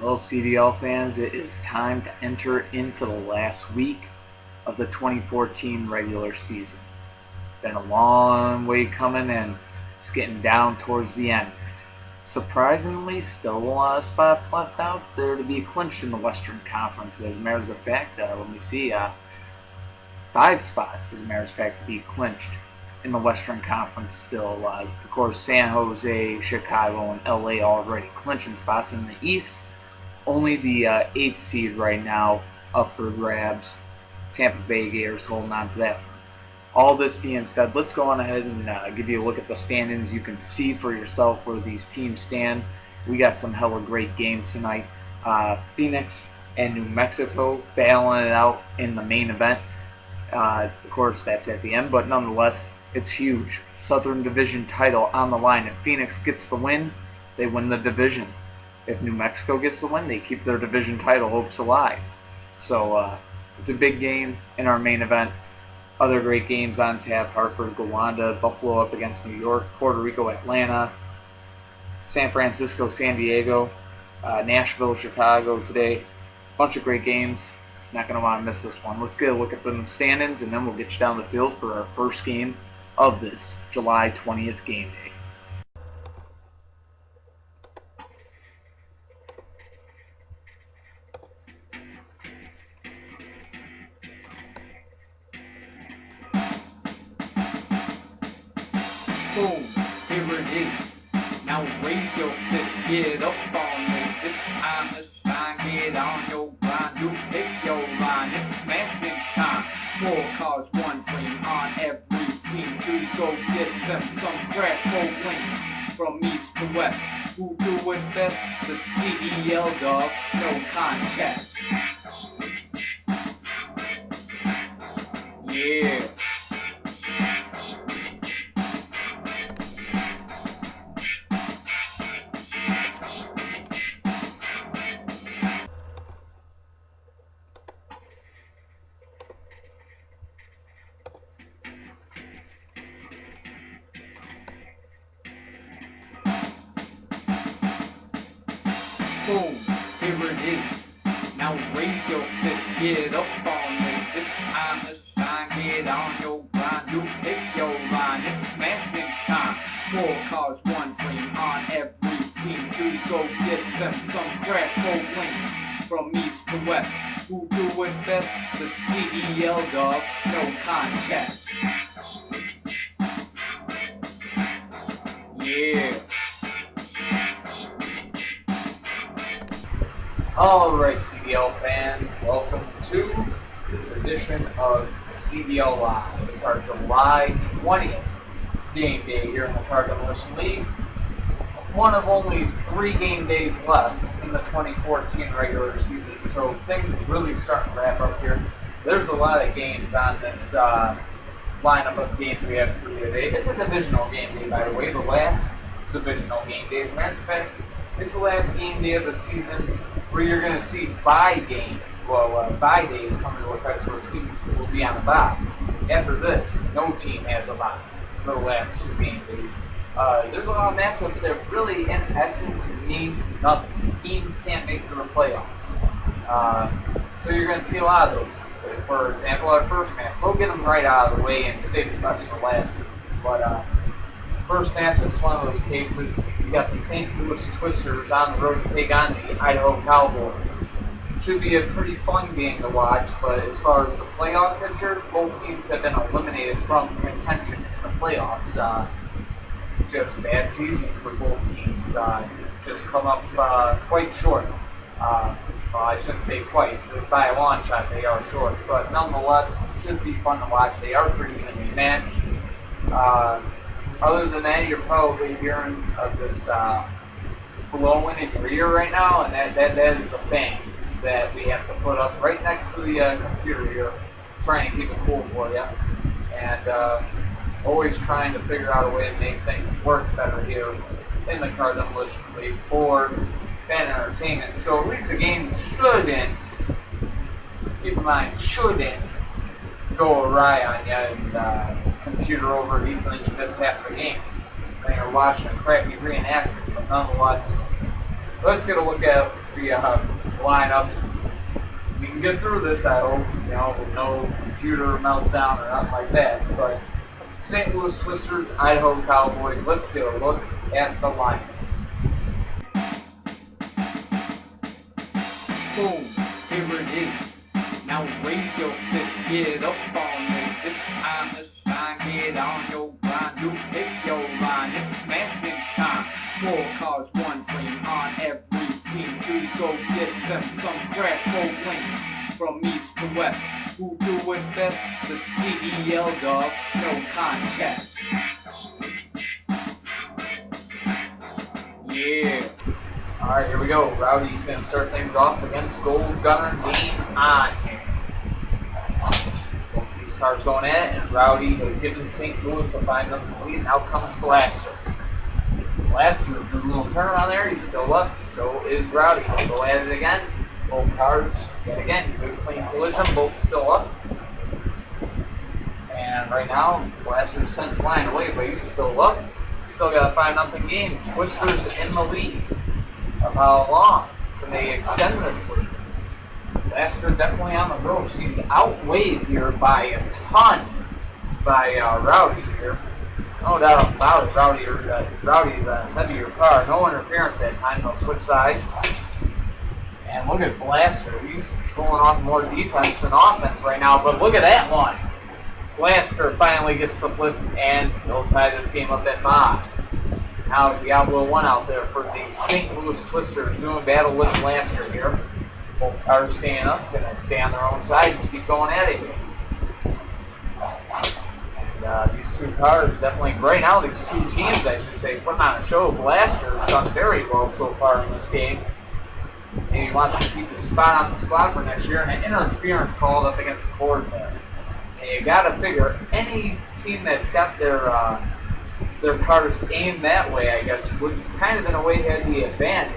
Well, CDL fans, it is time to enter into the last week of the 2014 regular season. Been a long way coming, and it's getting down towards the end. Surprisingly, still a lot of spots left out there to be clinched in the Western Conference. As a matter of fact, let me see, 5 spots, as a matter of fact, to be clinched in the Western Conference still. Of course, San Jose, Chicago, and LA already clinching spots. In the East, only the 8th seed right now up for grabs. Tampa Bay Gators holding on to that. All this being said, let's go on ahead and give you a look at the standings. You can see for yourself where these teams stand. We got some hella great games tonight. Phoenix and New Mexico battling it out in the main event. Of course, that's at the end, but nonetheless, it's huge. Southern Division title on the line. If Phoenix gets the win, they win the division. If New Mexico gets the win, they keep their division title hopes alive. So it's a big game in our main event. Other great games on tap: Hartford, Gowanda, Buffalo up against New York, Puerto Rico, Atlanta, San Francisco, San Diego, Nashville, Chicago today. Bunch of great games. Not going to want to miss this one. Let's get a look at the standings, and then we'll get you down the field for our first game of this July 20th game day. Boom, here it is. Now raise your fist, get up on this. It's time to shine, get on your grind. You pick your line, it's smashing time. 4 cars, 1 dream on every team to go get them some crash gold win. From east to west, who do it best? The CDL dog, no contest. Yeah. Boom, here it is. Now raise your fist, get up on this. It's time to shine, get on your grind. You pick your line, it's smashing time. 4 cars, 1 dream on every team to go get them some crash gold win. From east to west, who do it best? The CDL dog, no contest. Yeah. Alright, CDL fans, welcome to this edition of CDL Live. It's our July 20th game day here in the Car Demolition League. One of only 3 game days left in the 2014 regular season, so things really starting to wrap up here. There's a lot of games on this lineup of games we have for you today. It's a divisional game day, by the way, the last divisional game day. As a matter of fact, it's the last game day of the season where you're going to see bye days coming to effect, where teams will be on a bye. After this, no team has a bye for the last 2 game days. There's a lot of matchups that really, in essence, mean nothing. Teams can't make it to the playoffs. So you're going to see a lot of those. For example, our first match, we'll get them right out of the way and save the best for last. But first matchup's one of those cases. You got the St. Louis Twisters on the road to take on the Idaho Cowboys. Should be a pretty fun game to watch, but as far as the playoff picture, both teams have been eliminated from contention in the playoffs. Just bad seasons for both teams. Just come up quite short. Well, I shouldn't say quite. By a long shot, they are short. But nonetheless, should be fun to watch. They are pretty evenly matched. Other than that, you're probably hearing of this blowing in your ear right now, and that is the fan that we have to put up right next to the computer here, trying to keep it cool for you, and always trying to figure out a way to make things work better here in the Car Demolition League for fan entertainment. So at least the game shouldn't, keep in mind, shouldn't go awry on you and computer overheats and you miss half the game. And you're watching a crappy reenactment, but nonetheless, let's get a look at the lineups. We can get through this, I hope, with no computer meltdown or nothing like that. But St. Louis Twisters, Idaho Cowboys, let's get a look at the lineups. Boom, here it is. Now raise your fist, get up on this. It's time to shine, get on your grind. You pick your line, it's smashing time. 4 cars, 1 dream on every team to go get them some crash bowling. From east to west, who do it best? The CDL dog, no contest. Yeah. Alright, here we go. Rowdy's going to start things off against Gold Gunner game on here. Both these cars going at it, and Rowdy has given St. Louis a 5-0 lead. Now comes Blaster. Blaster does a little turnaround there. He's still up. So is Rowdy. He'll go at it again. Both cars, yet again, good clean collision. Both still up. And right now, Blaster's sent flying away, but he's still up. Still got a 5-0 game. Twisters in the lead. Of how long can they extend this lead? Blaster definitely on the ropes. He's outweighed here by a ton by Rowdy here. No doubt about it. Rowdy's a heavier car. No interference that time. They'll switch sides. And look at Blaster. He's pulling off more defense than offense right now. But look at that one. Blaster finally gets the flip, and he'll tie this game up at 5. Now the Outlaw 1 out there for the St. Louis Twisters doing battle with Blaster here. Both cars staying up, going to stay on their own sides and keep going at it. And these two cars definitely, right now, these two teams, I should say, putting on a show. Blaster has done very well so far in this game. And he wants to keep his spot on the squad for next year, and an interference called up against the board there. And you got to figure any team that's got their cars aimed that way, I guess, would kind of in a way have the advantage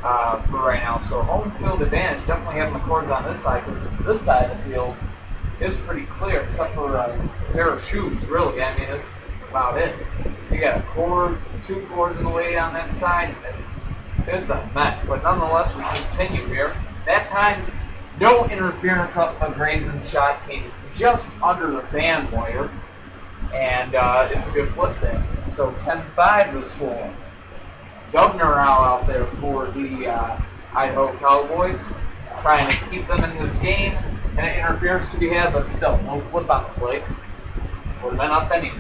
for right now. So home field advantage, definitely having the cords on this side, because this side of the field is pretty clear, except for a pair of shoes, really. I mean, that's about it. You got a cord, 2 cords in the way on that side, and it's a mess. But nonetheless, we continue here. That time, no interference up the grazing shot, came just under the fan wire. And it's a good flip there. So 10-5 the score. Governor now out there for the Idaho Cowboys, trying to keep them in this game. And an interference to be had, but still, no flip on the plate. Would have been up anyway.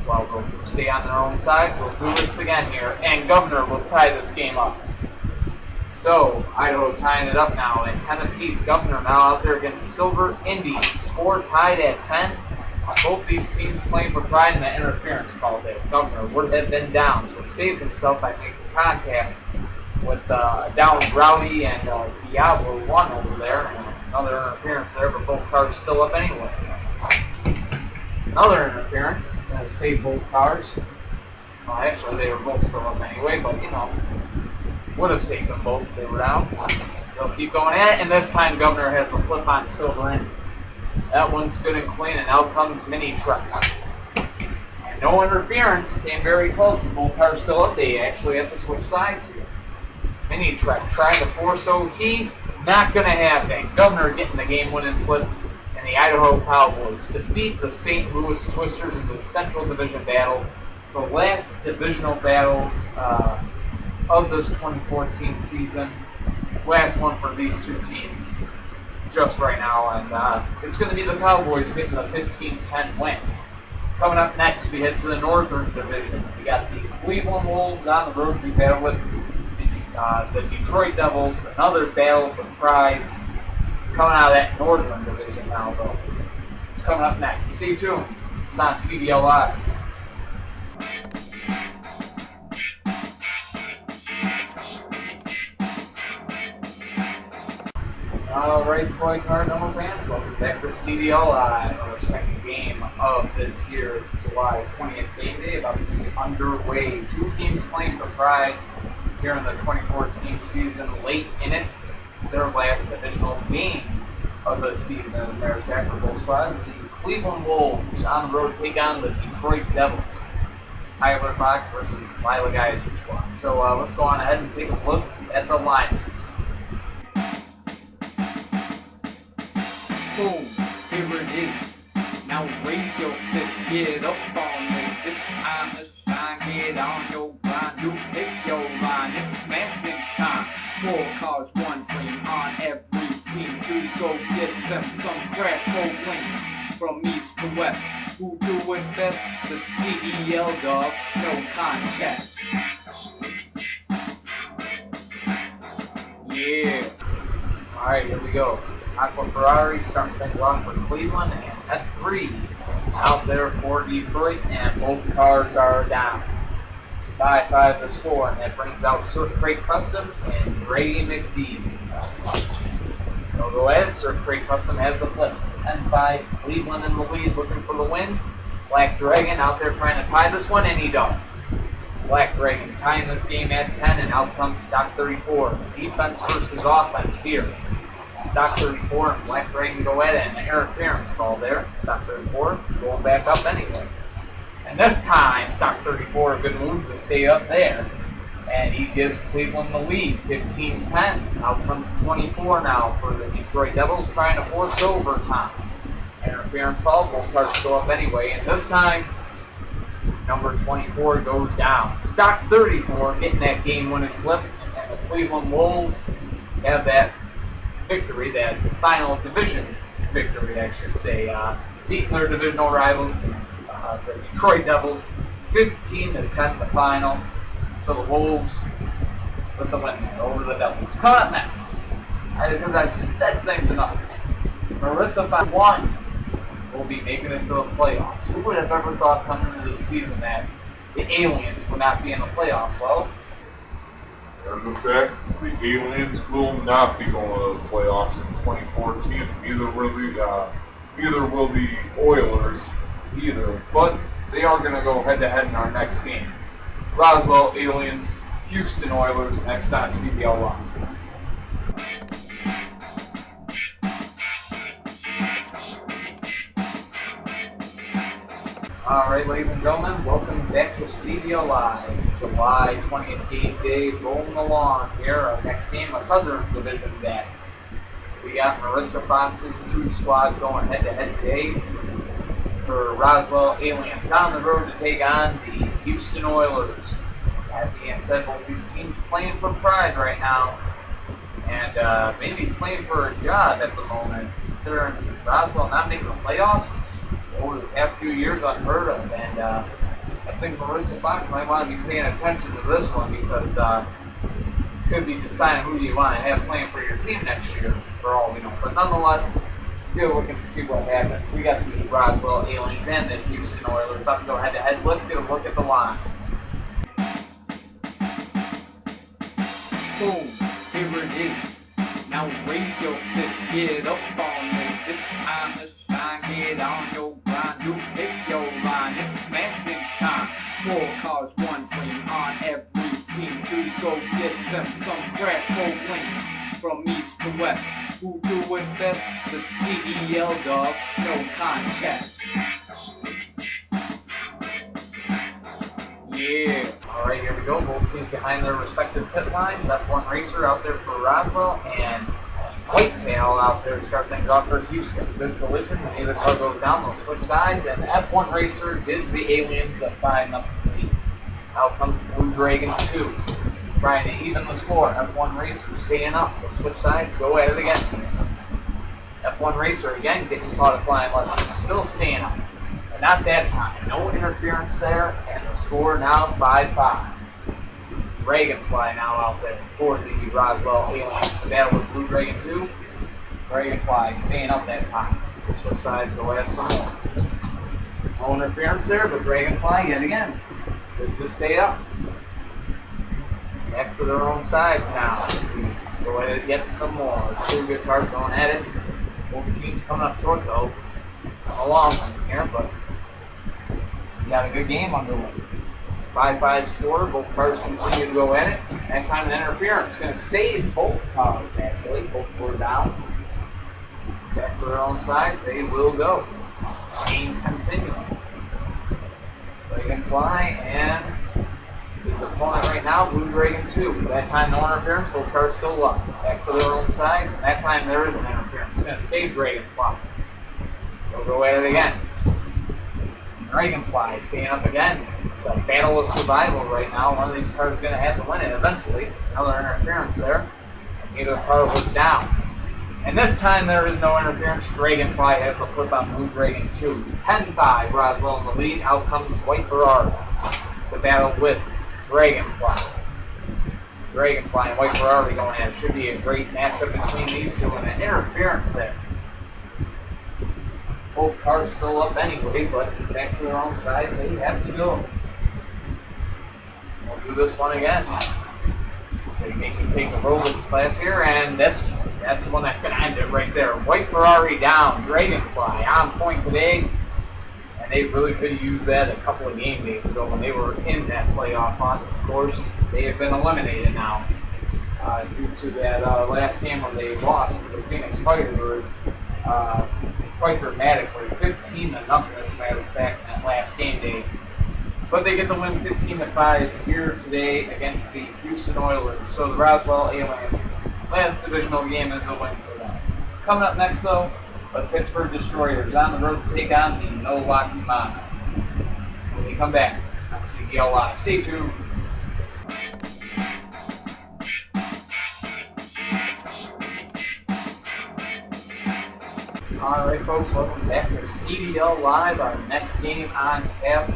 Well, they'll stay on their own side, so we'll do this again here. And Governor will tie this game up. So, Idaho tying it up now at 10 apiece. Governor now out there against Silver Indy. Score tied at 10. Both these teams playing for pride, and the interference call there. Governor would have been down, so he saves himself by making contact with down Rowdy and Diablo 1 over there. And another interference there, but both cars still up anyway. Another interference, gonna save both cars. Well, actually, they were both still up anyway, but would have saved them both if they were down. They'll keep going at it, and this time Governor has the flip on Silver Indy. That one's good and clean, and out comes Mini Trucks. And no interference, came very close, but both cars still up. They actually have to switch sides here. Mini Truck trying to force OT, not going to happen. Governor getting the game-winning flip, and the Idaho Cowboys defeat the St. Louis Twisters in the Central Division battle, the last divisional battles of this 2014 season. Last one for these two teams just right now, and it's going to be the Cowboys getting the 15-10 win. Coming up next, we head to the Northern Division. We got the Cleveland Wolves on the road. We battle with the Detroit Devils, another battle for pride. Coming out of that Northern Division now, though. It's coming up next. Stay tuned. It's on CDL Live. Alright, Toy Car Number fans, welcome back to CDL Live, our second game of this year, July 20th game day, about to be underway. Two teams playing for pride here in the 2014 season, late in it, their last divisional game of the season. And there's back for both squads. The Cleveland Wolves on the road to take on the Detroit Devils. Tyler Fox versus Lila Geyser squad. So let's go on ahead and take a look at the lineups. Boom, here it is. Now raise your fist, get up on this. It's time to shine, get on your grind. You pick your line, it's smashing time. 4 cars, 1 dream on every team to go get them some crash gold wins. From east to west, who do it best? The CDL dog, no contest. Yeah. Alright, here we go. Aqua Ferrari starting things off for Cleveland, and F3 out there for Detroit, and both cars are down. 5-5 the score, and that brings out Circuit Crate Custom and Grady McDee. So go ahead, Circuit Crate Custom has the flip. 10-5, Cleveland in the lead, looking for the win. Black Dragon out there trying to tie this one, and he does. Black Dragon tying this game at 10, and out comes Stock 34. Defense versus offense here. Stock 34 and Black Dragon go at it, and an interference call there. Stock 34 going back up anyway. And this time, Stock 34, a good move to stay up there. And he gives Cleveland the lead, 15-10. Out comes 24 now for the Detroit Devils, trying to force overtime. Interference call, both cars go up anyway. And this time, number 24 goes down. Stock 34 getting that game-winning flip. And the Cleveland Wolves have that victory, that final division victory, I should say, beating their divisional rivals, the Detroit Devils, 15-10 the final. So the Wolves with the win there over the Devils. Coming up next, because I've said things enough, Marissa by 1 will be making it to the playoffs. Who would have ever thought coming into this season that the Aliens would not be in the playoffs? Well, there's the fact the Aliens will not be going to the playoffs in 2014. Neither will the Oilers either. But they are going to go head-to-head in our next game. Roswell Aliens, Houston Oilers, next on CDL Live. Alright, ladies and gentlemen, welcome back to CDL Live. July 20th game day, rolling along here. Our next game, a Southern Division battle. We got Marissa Fox's 2 squads going head-to-head today for Roswell Aliens on the road to take on the Houston Oilers. That being said, both these teams playing for pride right now, and maybe playing for a job at the moment, considering Roswell not making the playoffs over the past few years, unheard of. And I think Marissa Fox might want to be paying attention to this one, because could be deciding who you want to have playing for your team next year, for all we know. But nonetheless, let's get a look and see what happens. We got the Roswell Aliens and the Houston Oilers about to go head-to-head. Let's get a look at the lines. Boom, here it is. Now raise your fist, get up on this. It's time to shine, get on your grind. You pick your line, it's smashing time. 4 cars, 1 dream on every team to go get them some crash gold wins. From east to west, who do it best? The CDL dog, no contest. Yeah. Alright, here we go. Both teams behind their respective pit lines. F1 Racer out there for Roswell, and Whitetail out there to start things off for Houston. Good collision. When either car goes down, they'll switch sides, and F1 Racer gives the Aliens a 5-0 lead. Out comes Blue Dragon 2. Trying to even the score. F1 Racer staying up. They'll switch sides, go at it again. F1 Racer again getting taught a flying lesson, still staying up. But not that time. No interference there, and the score now 5-5. Dragonfly now out there for the Roswell Aliens. The battle with Blue Dragon 2. Dragonfly staying up that time. We'll switch sides, go ahead some more. No interference there, but Dragonfly yet again. Good to stay up. Back to their own sides now. Go ahead and get some more. 2 good cars going at it. Both teams coming up short though. Come along here, but we got a good game underway. 5-5 score. Both cars continue to go at it. That time an interference going to save both cars, actually. Both were down. Back to their own sides. They will go. Game continuing. Dragonfly and his opponent right now, Blue Dragon 2. That time no interference, both cars still up. Back to their own sides, and that time there is an interference. It's going to save Dragonfly. They'll go at it again. Dragonfly staying up again. It's a battle of survival right now. One of these cars is going to have to win it eventually. Another interference there. Neither car was down. And this time there is no interference. Dragonfly has the flip on Blue Dragon 2. 10-5, Roswell in the lead. Out comes White Ferrari to battle with Dragonfly. Dragonfly and White Ferrari going at it. Should be a great matchup between these two, and an interference there. Both cars still up anyway, but back to their own sides, they have to go. We'll do this one again. So they can take the Rolex class here, and that's the one that's going to end it right there. White Ferrari down, Dragonfly on point today, and they really could have used that a couple of game days ago when they were in that playoff hunt. Of course, they have been eliminated now due to that last game where they lost to the Phoenix Firebirds quite dramatically. 15-0 this matters back in that last game day. But they get the win 15-5 here today against the Houston Oilers. So the Roswell Aliens, last divisional game is a win for them. Coming up next, though, the Pittsburgh Destroyers on the road to take on the Milwaukee Mafia. When we come back on CDL Live, stay tuned. All right, folks, welcome back to CDL Live. Our next game on tap.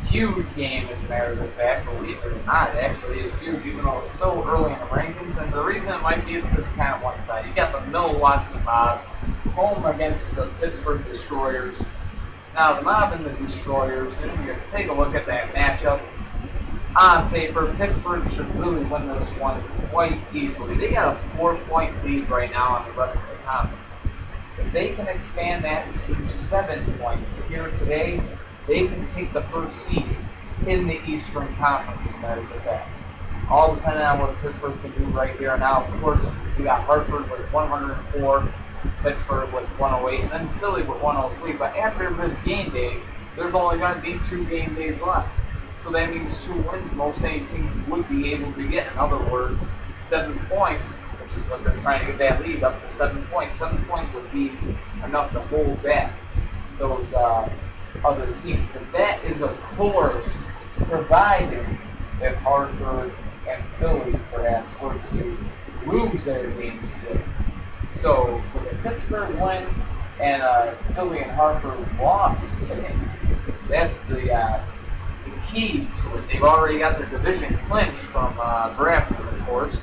Huge game, as a matter of fact. Believe it or not, it actually is huge, even though it's so early in the rankings. And the reason it might be is because it's kind of one side. You got the Milwaukee Mob home against the Pittsburgh Destroyers. Now, the Mob and the Destroyers, if you take a look at that matchup, on paper, Pittsburgh should really win this one quite easily. They got a 4-point lead right now on the rest of the conference. If they can expand that to 7 points here today, they can take the first seed in the Eastern Conference, as a matter of fact. All depending on what Pittsburgh can do right here. Now, of course, we got Hartford with 104, Pittsburgh with 108, and then Philly with 103. But after this game day, there's only going to be 2 game days left. So that means 2 wins most any team would be able to get. In other words, 7 points, which is what they're trying to get that lead up to 7 points. 7 points would be enough to hold back those other teams. But that is, of course, provided that Hartford and Philly perhaps were to lose their games today. So with a Pittsburgh win and Philly and Hartford lost today, that's the key to it. They've already got their division clinched from Bradford, of course.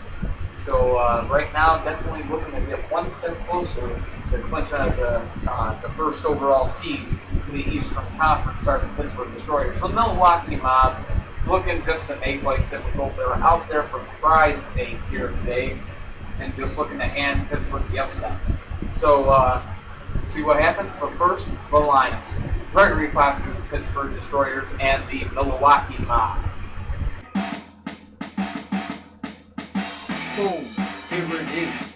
So right now, definitely looking to get one step closer to clinching the first overall seed in the Eastern Conference, are the Pittsburgh Destroyers. The Milwaukee Mob looking just to make life difficult. They're out there for pride's sake here today and just looking to hand Pittsburgh the upset. So let's see what happens. But first, the lineups. Gregory Fox's Pittsburgh Destroyers and the Milwaukee Mob. Boom, here it is.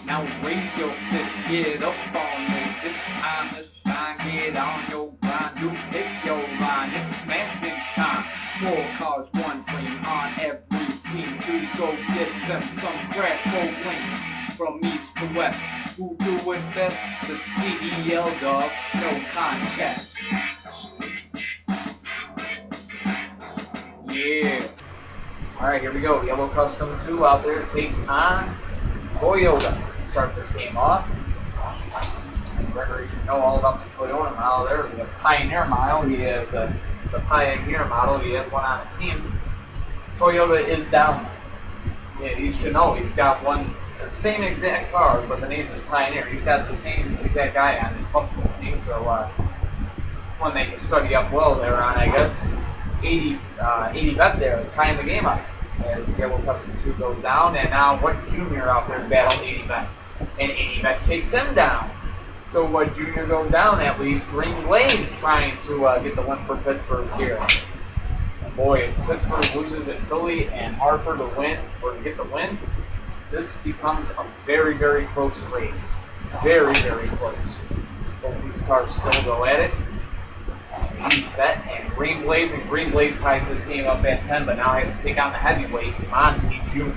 Now raise your fist, get up on this. It's time to shine, get on your grind. You pick your line, it's smashing time. 4 cars, 1 dream on every team to go get them some crash gold wins. From east to west, who do it best? The CDL dog, no contest. Yeah. Alright, here we go. Yellow Custom 2 out there taking on Toyota to start this game off. And Gregory should know all about the Toyota model there. The Pioneer model. He has the Pioneer model. He has one on his team. Toyota is down. Yeah, he should know. He's got one, the same exact car, but the name is Pioneer. He's got the same exact guy on his Buffalo team, so one they can study up well there on, I guess. 80 bet there, tying the game up as Yellow Custom 2 goes down, and now What Junior out there battle 80 bet, and 80 bet takes him down. So What Junior goes down, that leaves Green Blaze trying to get the win for Pittsburgh here. And boy, if Pittsburgh loses at Philly and Hartford to win, or to get the win, this becomes a very, very close race. Very, very close. Both these cars still go at it. He's bet and Green Blaze, and Green Blaze ties this game up at 10, but now has to take on the heavyweight, Monty Jr.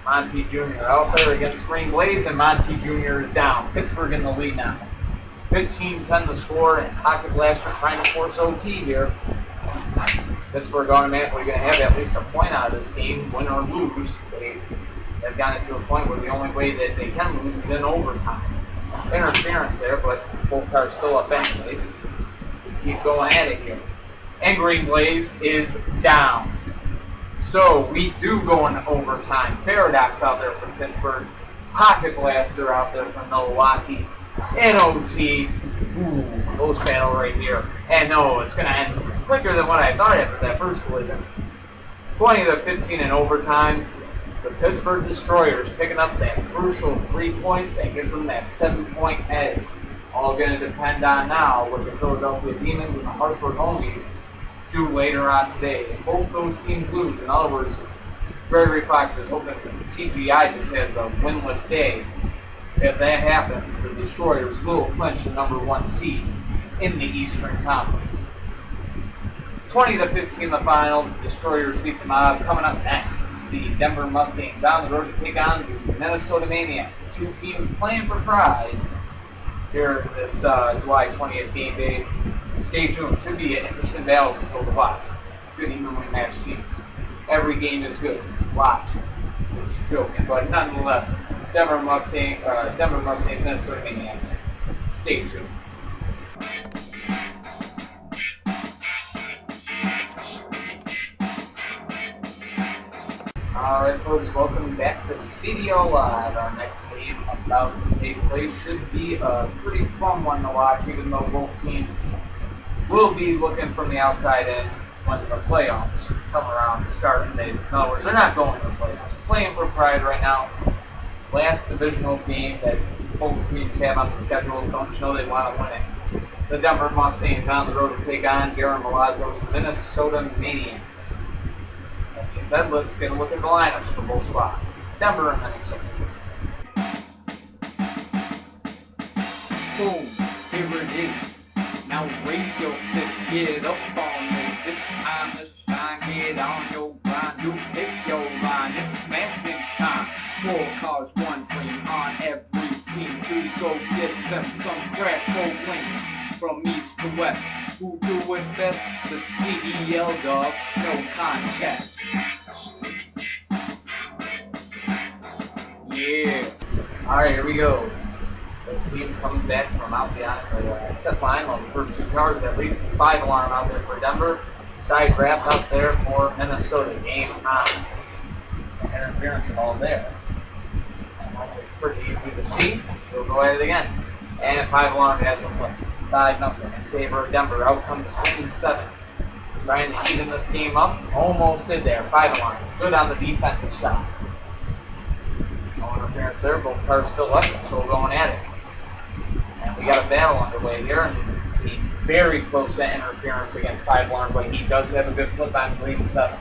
Monty Jr. out there against Green Blaze, and Monty Jr. is down. Pittsburgh in the lead now. 15-10 the score, and Pocket Blaster trying to force OT here. Pittsburgh automatically going to have at least a point out of this game, win or lose. They've gotten to a point where the only way that they can lose is in overtime. Interference there, but both cars still up anyways. We keep going at it here. And Green Blaze is down. So we do go into overtime. Paradox out there from Pittsburgh. Pocket Blaster out there from Milwaukee. And OT. Ooh, close battle right here. And no, it's going to end quicker than what I thought after that first collision. 20-15 in overtime. The Pittsburgh Destroyers picking up that crucial 3 points that gives them that 7-point edge. All going to depend on now what the Philadelphia Demons and the Hartford Homies do later on today. If both those teams lose, in other words, Gregory Fox is hoping TGI just has a winless day. If that happens, the Destroyers will clinch the number 1 seed in the Eastern Conference. 20-15 the final. The Destroyers beat them out. Coming up next, the Denver Mustangs on the road to take on the Minnesota Maniacs. Two teams playing for pride here this July 20th game day. Stay tuned. Should be an interesting battle still to watch. Good evenly matched teams. Every game is good. Watch. Just joking, but nonetheless, Denver Mustangs, Minnesota Maniacs. Stay tuned. Alright folks, welcome back to CDL Live. Our next game about to take place should be a pretty fun one to watch, even though both teams will be looking from the outside in when the playoffs come around to start. In other words, they're not going to the playoffs. Playing for pride right now. Last divisional game that both teams have on the schedule. Don't you know they want to win it? The Denver Mustangs on the road to take on Garen Malazzo's Minnesota Maniacs. Like I said, let's get a look at the lineups for both spots. Denver and Minnesota. Boom, here it is. Now raise your fist, get up on this. It's time to shine, get on your grind. You pick your line, it's smashing time. 4 cars, 1 dream on every team to go get them some crash gold wins. From east to west, who do it best? The CDL dog, no contest. Yeah. Alright, here we go. The team's coming back from out beyond the line on the first 2 cars, at least 5 alarm out there for Denver. Side wrap out there for Minnesota. Game on. Interference all there. And it's pretty easy to see, so we'll go at it again. And 5 alarm has a play. 5-0 in favor of Denver. Out comes 7. Trying to even this game up. Almost did there. 5 alarm. Good on the defensive side. No interference there. Both cars still up. Still going at it. And we got a battle underway here. And he very close to interference against 5 alarm, but he does have a good flip on green 7.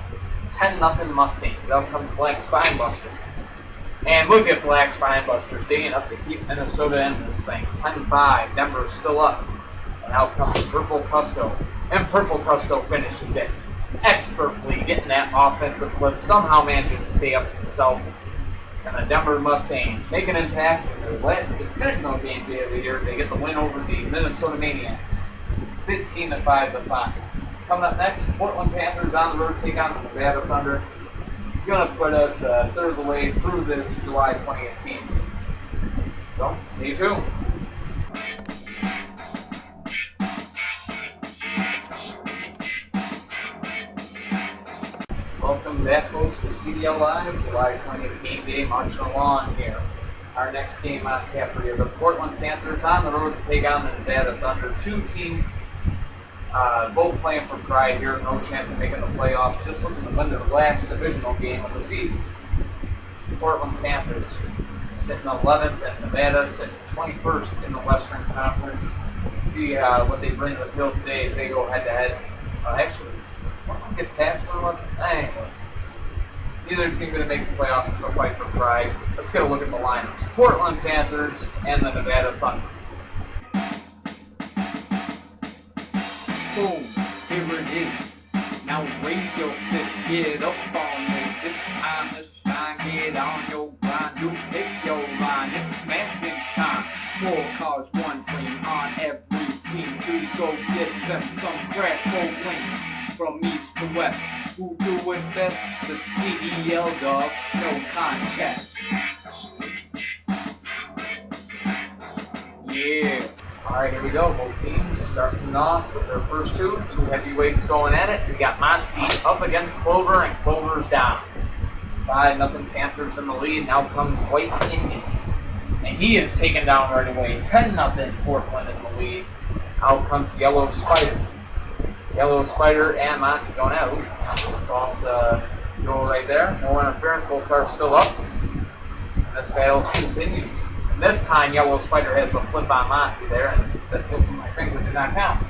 10-0 Mustangs. Out comes Black Spinebuster. And look at Black Spinebuster staying up to keep Minnesota in this thing. 10-5. Denver still up. And out comes Purple Custo. And Purple Custo finishes it expertly, getting that offensive clip. Somehow managing to stay up himself. And the Denver Mustangs make an impact in their last divisional game of the year. They get the win over the Minnesota Maniacs. 15-5 the final. Coming up next, Portland Panthers on the road to take on the Nevada Thunder. Going to put us a third of the way through this July 20th game. So, stay tuned. Welcome back, folks, to CDL Live, July 20th game day, marching along here. Our next game on tap here, the Portland Panthers on the road to take on the Nevada Thunder. 2 teams, both playing for pride here, no chance of making the playoffs, just looking to win their last divisional game of the season. Portland Panthers sitting 11th, and Nevada sitting 21st in the Western Conference. See what they bring to the field today as they go head-to-head. Actually, get past for one. Anyway, neither team going to make the playoffs. It's a fight for pride. Let's get a look at the lineups. Portland Panthers and the Nevada Thunder. Boom, here it is. Now raise your fist, get up on this. It's time to shine, get on your grind. You pick your line, it's smashing time. 4 cars, 1 dream on every team to go get them some crash full win. From east to west, who do it best? The CDL dog, no contest. Yeah. Alright, here we go. Both teams starting off with their first two heavyweights going at it. We got Monty up against Clover, and Clover's down. 5-0 Panthers in the lead. Now comes White Indian, and he is taken down right away. 10-0 Portland in the lead. Out comes Yellow Spider. Yellow Spider and Monty going at it. Cross goal right there. No interference. Both cars still up. And this battle continues. And this time, Yellow Spider has the flip on Monty there, and that flip from my finger did not count.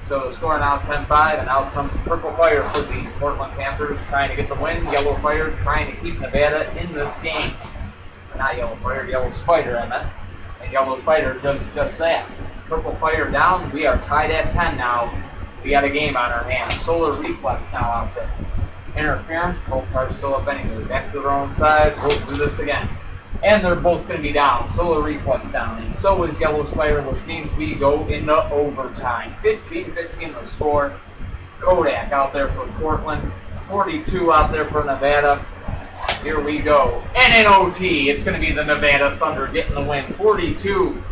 So the score now 10-5, and out comes Purple Fire for the Portland Panthers, trying to get the win. Yellow Fire trying to keep Nevada in this game. Or not Yellow Fire, Yellow Spider, I meant. And Yellow Spider does just that. Purple Fire down. We are tied at 10 now. We got a game on our hands. Solar Reflex now out there. Interference. Both cars still up anyway. Back to their own sides. We'll do this again. And they're both going to be down. Solar Reflex down. And so is Yellow Spider, which means we go into overtime. 15-15 the score. Kodak out there for Portland. 42 out there for Nevada. Here we go. And in OT, it's going to be the Nevada Thunder getting the win. 42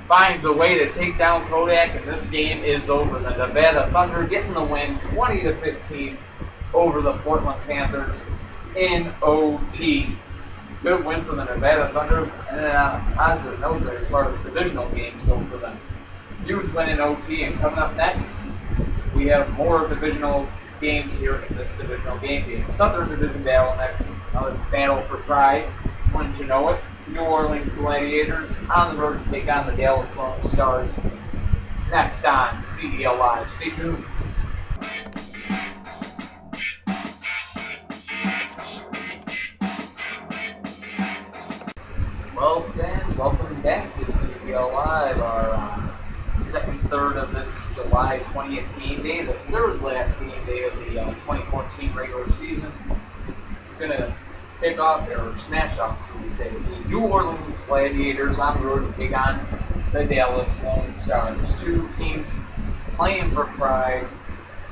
finds a way to take down Kodak, and this game is over. The Nevada Thunder getting the win. 20-15 over the Portland Panthers in OT. Good win for the Nevada Thunder, and then on a positive note there as far as divisional games go for them. Huge win in OT, and coming up next, we have more divisional games here in this divisional game. The Southern Division battle next, another battle for pride, wouldn't you know it. New Orleans Gladiators on the road to take on the Dallas Lone Stars. It's next on CDL Live. Stay tuned. Well, fans, welcome back to CDL Live, our second third of this July 20th game day, the third last game day of the 2014 regular season. It's going to kick off, or smash off, should we say, the New Orleans Gladiators on the road to take on the Dallas Lone Stars. Two teams playing for pride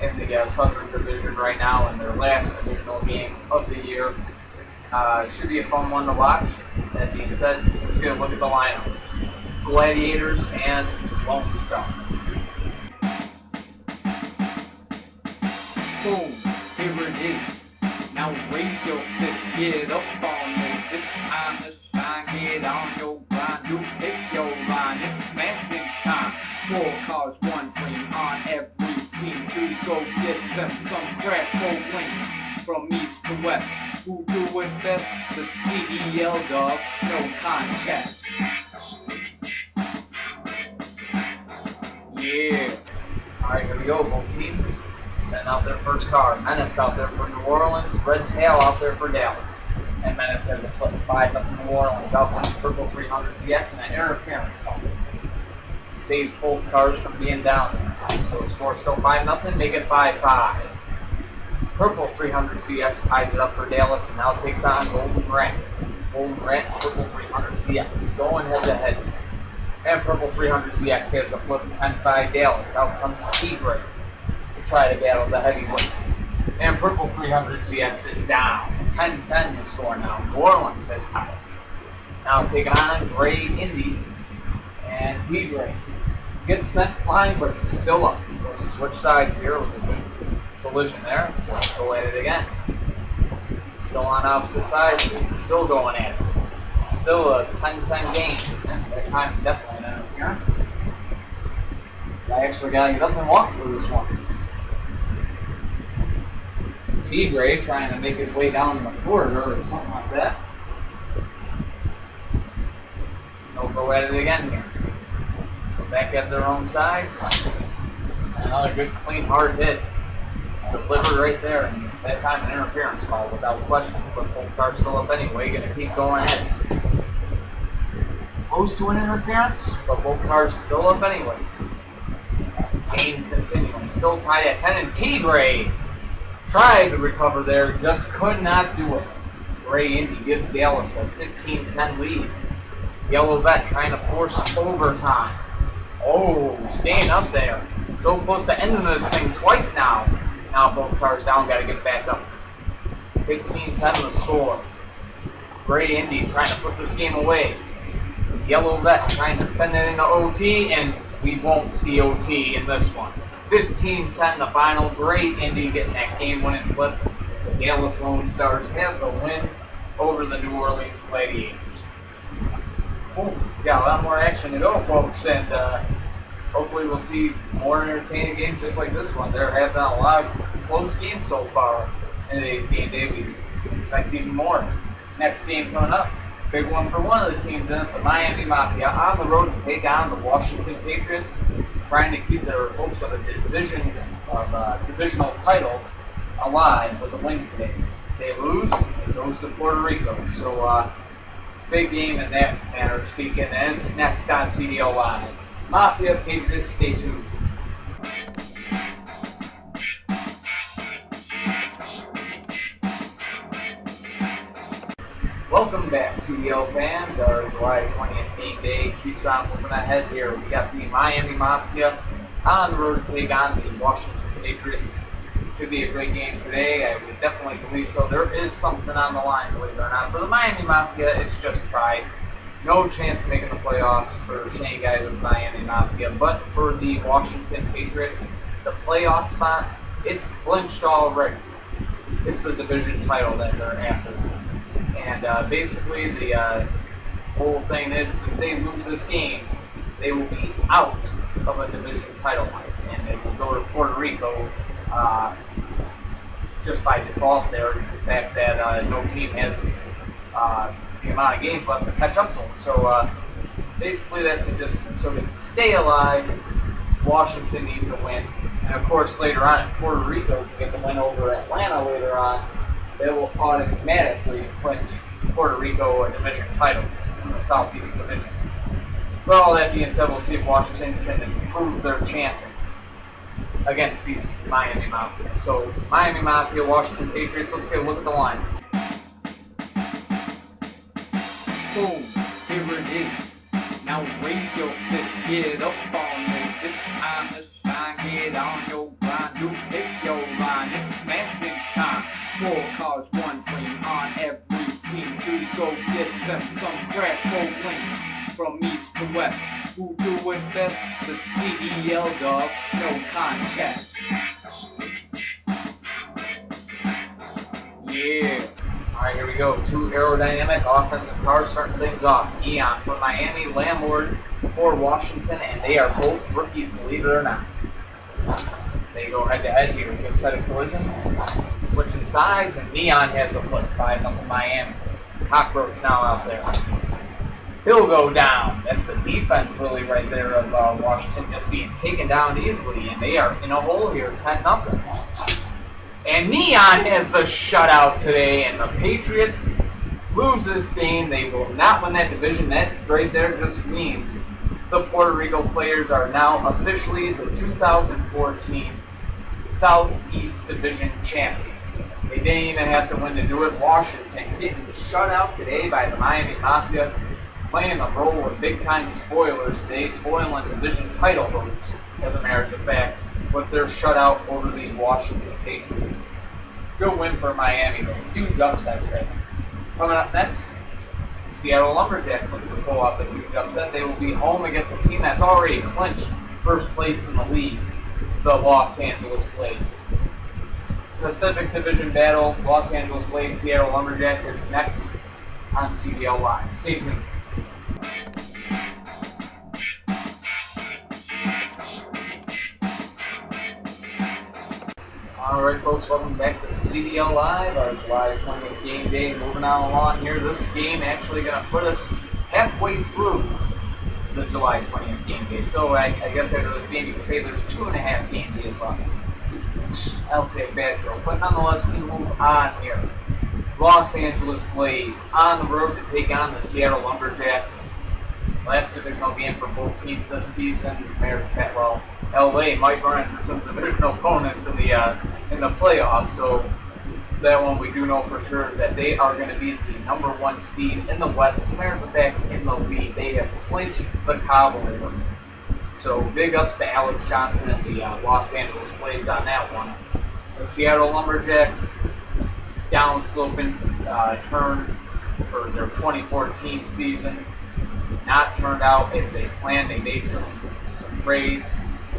in the Southern Division right now in their last divisional game of the year. Should be a fun one to watch. That being said, let's get a look at the lineup. Gladiators and Lone Stars. Boom, here it is. Now raise your fist, get up on this. It's time to shine, get on your grind. You pick your line, it's smashing time. 4 cars, 1 dream on every team to go get them some crash full win. From east to west, who do it best? The CDL dog, no contest. Yeah. Alright, here we go. Both teams sending out their first car. Menace out there for New Orleans. Red Tail out there for Dallas. And Menace has a flip 5-0 New Orleans. Out comes Purple 300 ZX and an interference call. Saves both cars from being down there. So the score's still 5-0. Make it 5-5. Purple 300 ZX ties it up for Dallas and now takes on Golden Rat. Golden Rat, Purple 300 ZX going head to head. And Purple 300 ZX has the flip 10-5 Dallas. Out comes Tigray to try to battle the heavyweight. And Purple 300 ZX is down. 10-10 the score now. New Orleans has tied. Now taking on Gray Indy and Tigray. Gets sent flying, but it's still up. We'll switch sides here. It was a good collision there, so let's go at it again. Still on opposite sides, still going at it. Still a 10-10 game. And that time definitely an interference. I actually gotta get up and walk for this one. Tigray trying to make his way down the corridor or something like that. They'll go at it again here. Go back at their own sides. Another good, clean, hard hit. Delivered right there, and that time an interference call without question, but both cars still up anyway, gonna keep going ahead. Close to an interference, but both cars still up anyways. Game continuing. Still tied at 10, and T-Gray tried to recover there, just could not do it. Gray Indy gives Dallas a 15-10 lead. Yellow Vet trying to force overtime. Oh, staying up there. So close to ending this thing twice now. Now both cars down, got to get back up. 15-10 the score. Gray Indy trying to put this game away. Yellow Vet trying to send it into OT, and we won't see OT in this one. 15-10 the final. Gray Indy getting that game-winning flip. The Dallas Lone Stars have the win over the New Orleans Gladiators. Oh, got a lot more action to go, folks, and hopefully we'll see more entertaining games just like this one. There have been a lot of close games so far in today's game day. We expect even more. Next game coming up, big one for one of the teams in it, the Miami Mafia, on the road to take on the Washington Patriots, trying to keep their hopes of a divisional title alive with a win today. They lose, it goes to Puerto Rico. So big game in that manner of speaking, and it's next on CDL Live. Mafia, Patriots, stay tuned. Welcome back, CDL fans. Our July 20th game day keeps on moving ahead here. We got the Miami Mafia on the road to take on the Washington Patriots. Should be a great game today. I would definitely believe so. There is something on the line, believe it or not. For the Miami Mafia, it's just pride. No chance of making the playoffs for Shane guys with Miami Mafia. But for the Washington Patriots, the playoff spot, it's clinched already. It's the division title that they're after. And basically, the whole thing is that if they lose this game, they will be out of a division title fight. And they will go to Puerto Rico just by default there, is the fact that no team has the amount of games left to catch up to them. So basically that's just so to stay alive, Washington needs a win. And of course later on if Puerto Rico can get the win over Atlanta later on, they will automatically clinch Puerto Rico a division title in the Southeast Division. But all that being said, we'll see if Washington can improve their chances against these Miami Mafia. So Miami Mafia, Washington Patriots, let's get a look at the line. Boom, here it is. Now raise your fist, get up on this. It's time to shine, get on your grind. You pick your line, it's smashing time. 4 cars, 1 dream on every team. To go get them some crash bowling. From east to west, who do it best? The CDL dog, no contest. Yeah. Alright, here we go. 2 aerodynamic offensive cars starting things off. Eon for Miami, Landlord for Washington, and they are both rookies, believe it or not. So they go head to head here. Good set of collisions. Switching sides, and Neon has a flip. 5-0 Miami. Cockroach now out there. He'll go down. That's the defense really right there of Washington just being taken down easily, and they are in a hole here, 10-0. And Neon has the shutout today, and the Patriots lose this game. They will not win that division. That right there just means the Puerto Rico players are now officially the 2014 Southeast Division champions. They didn't even have to win to do it. Washington getting shut out today by the Miami Mafia, playing the role of big-time spoilers today, spoiling division title hopes, as a matter of fact, with their shutout over the Washington Patriots. Good win for Miami, though. Huge upset today. Coming up next, Seattle Lumberjacks looking to pull off a huge upset. They will be home against a team that's already clinched first place in the league, the Los Angeles Blades. Pacific Division battle, Los Angeles Blades, Seattle Lumberjacks. It's next on CDL Live. Stay tuned. Alright folks, welcome back to CDL Live, our July 20th game day. Moving on along here, this game actually going to put us halfway through the July 20th game day. So I guess after this game you can say there's 2.5 game days left. Okay, bad throw. But nonetheless, we move on here. Los Angeles Blades on the road to take on the Seattle Lumberjacks. Last divisional game for both teams this season. As a matter of fact, well, LA might run into some divisional opponents in the playoffs. So that one we do know for sure is that they are going to be the number 1 seed in the West. The Mariners are back in the lead. They have clinched the Cowboys. So big ups to Alex Johnson and the Los Angeles Blades on that one. The Seattle Lumberjacks, downsloping turn for their 2014 season. Not turned out as they planned. They made some trades.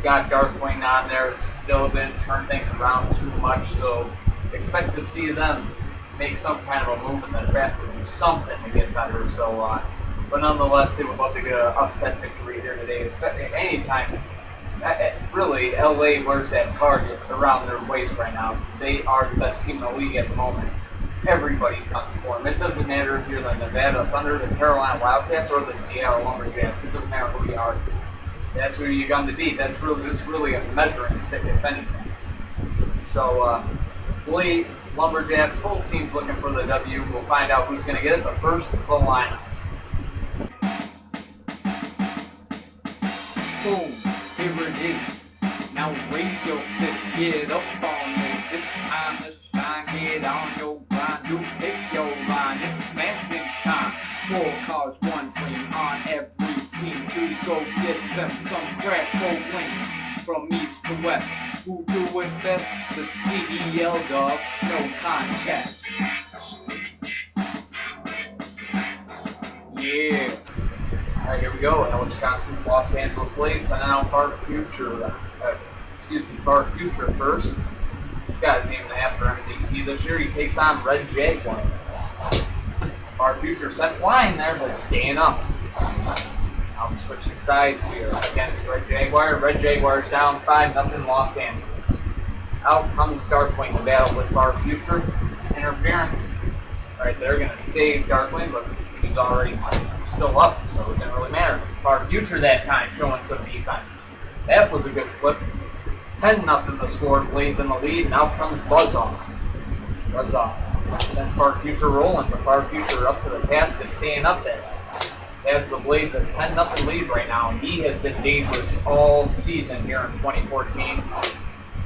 Got Darkwing on there. Still didn't turn things around too much. So expect to see them make some kind of a move in the draft to do something to get better. So, but nonetheless, they would love to get an upset victory here today. Anytime, really, LA wears that target around their waist right now because they are the best team in the league at the moment. Everybody comes for them. It doesn't matter if you're the Nevada Thunder, the Carolina Wildcats, or the Seattle Lumberjacks. It doesn't matter who you are. That's who you're going to be. This is really a measuring stick, if anything. So, Blades, Lumberjacks, both teams looking for the W. We'll find out who's going to get it, but first, the lineups. Boom, here it is. Now raise your fist, get up on this. It's time to shine, get on your grind. You pick your line, it's smashing time. 4 cars, 1 dream on every team to go get them some crash bowling from east to west. Who do it best? The CDL dog, no contest. Yeah. Alright, here we go. Alex Johnson's Los Angeles Blades sending out Far Future first. This guy's named after MVP this year. He takes on Red Jaguar. Far Future sent line there, but staying up. Now switching sides here against Red Jaguar. Red Jaguar's down 5-0 Los Angeles. Out comes Darkwing to battle with Far Future. Interference. Alright, they're going to save Darkwing, but he's already still up, so it didn't really matter. Far Future that time showing some defense. That was a good flip. 10-0 the score. Blades in the lead. Now comes Buzzoff. Sends Far Future rolling, but Far Future up to the task of staying up there. Has the Blades a 10-0 lead right now, and he has been dangerous all season here in 2014.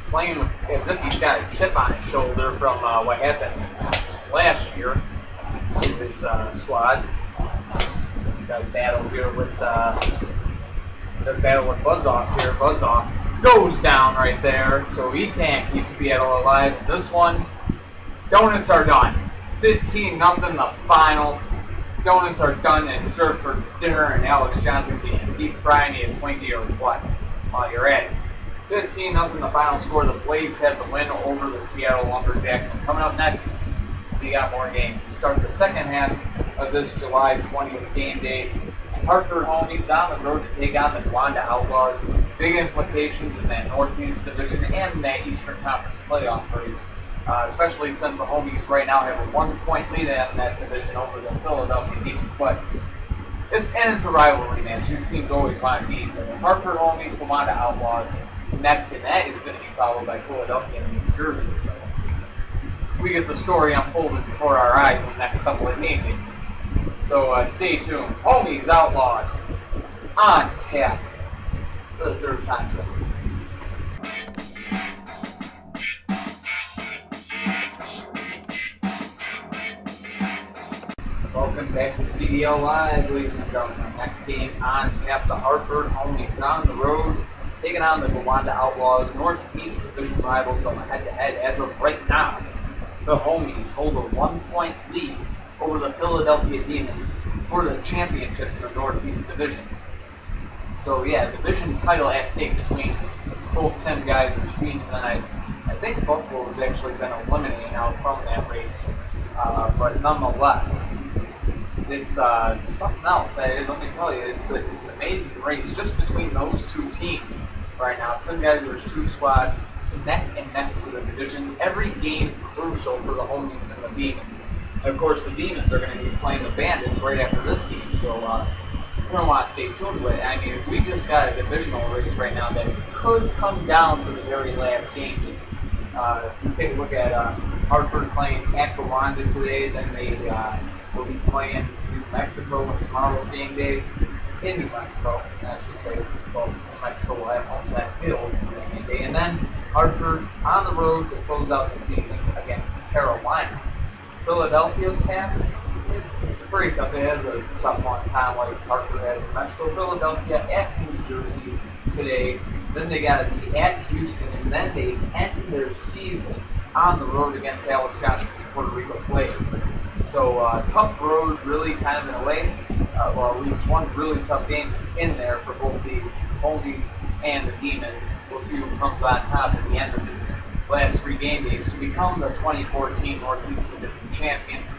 Playing as if he's got a chip on his shoulder from what happened last year with his squad. So he does battle here with Buzzoff here. Buzzoff goes down right there, so he can't keep Seattle alive. This one, donuts are done. 15-0 the final. Donuts are done and served for dinner, and Alex Johnson can keep frying you a Twinkie or what while you're at it. 15-0 the final score. The Blades have the win over the Seattle Lumberjacks. And coming up next, we got more games. We start the second half of this July 20th game day. Hartford homies on the road to take on the Gowanda Outlaws. Big implications in that Northeast Division and that Eastern Conference playoff race. Especially since the homies right now have a 1-point lead in that division over the Philadelphia Demons. But it's a rivalry match. These teams always want to beat. The Hartford homies, Gowanda Outlaws. Next, and that is going to be followed by Philadelphia and New Jersey. So we get the story unfolded before our eyes in the next couple of game days. So stay tuned. Homies, Outlaws, on tap for the third time. Welcome back to CDL Live, ladies and gentlemen. Next game on tap, the Hartford homies on the road, taking on the Gowanda Outlaws, Northeast Division rivals on the head-to-head. As of right now, the homies hold a 1-point lead over the Philadelphia Demons for the championship in the Northeast Division. So yeah, division title at stake between both Tim Geiser's teams, and I think Buffalo has actually been eliminated out from that race, but nonetheless, it's something else. Let me tell you, it's an amazing race just between those two teams right now. Tim Geiser's 2 squads neck and neck for the division. Every game crucial for the homies and the Demons. And of course, the Demons are going to be playing the Bandits right after this game, so we're going to want to stay tuned with it. I mean, we just got a divisional race right now that could come down to the very last game. We take a look at Hartford playing at Gowanda today, then they will be playing New Mexico in tomorrow's game day. in New Mexico, I should say. Well, New Mexico will have home side field for game day. And then Hartford on the road to close out the season against Carolina. Philadelphia's path, it's pretty tough. It has a tough one, kind of like Hartford had in New Mexico. Philadelphia at New Jersey today. Then they got to be at Houston, and then they end their season on the road against Alex Johnson's Puerto Rico Playas. So tough road, really kind of in a way. Well, at least one really tough game in there for both the Homies and the Demons. We'll see who comes on top at the end of these last 3 game days to become the 2014 Northeast Division champions.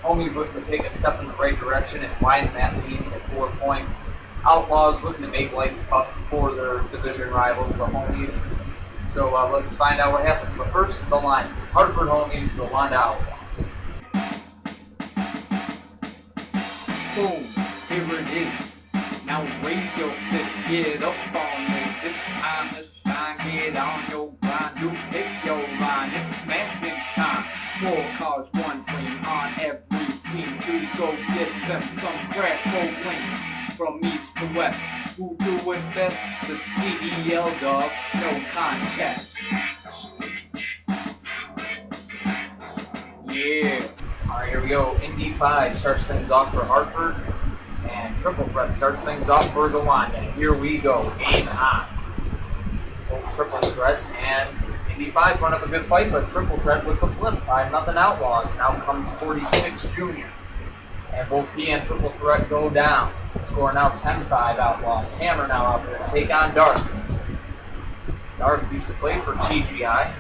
Homies look to take a step in the right direction and widen that lead to 4 points. Outlaws looking to make life tough for their division rivals, the Homies. So let's find out what happens. But first, the lineups. Hartford Homies, Gowanda Outlaws. Boom, here it is. Now raise your fist, get up on this. It's time to shine, get on your grind. You pick your line, it's smashing time. 4 cars, 1 dream on every team to go get them some crash for wins. From east to west, who do it best? The CDL dog, no contest. Yeah. Alright, here we go. Indy 5 starts things off for Hartford, and Triple Threat starts things off for Gowanda. Here we go. Game on. Both Triple Threat and Indy 5 run up a good fight, but Triple Threat with the flip. 5-0 Outlaws. Now comes 46 Junior. And both he and Triple Threat go down. Score now 10-5 Outlaws. Hammer now out there to take on Dark. Dark used to play for TGI.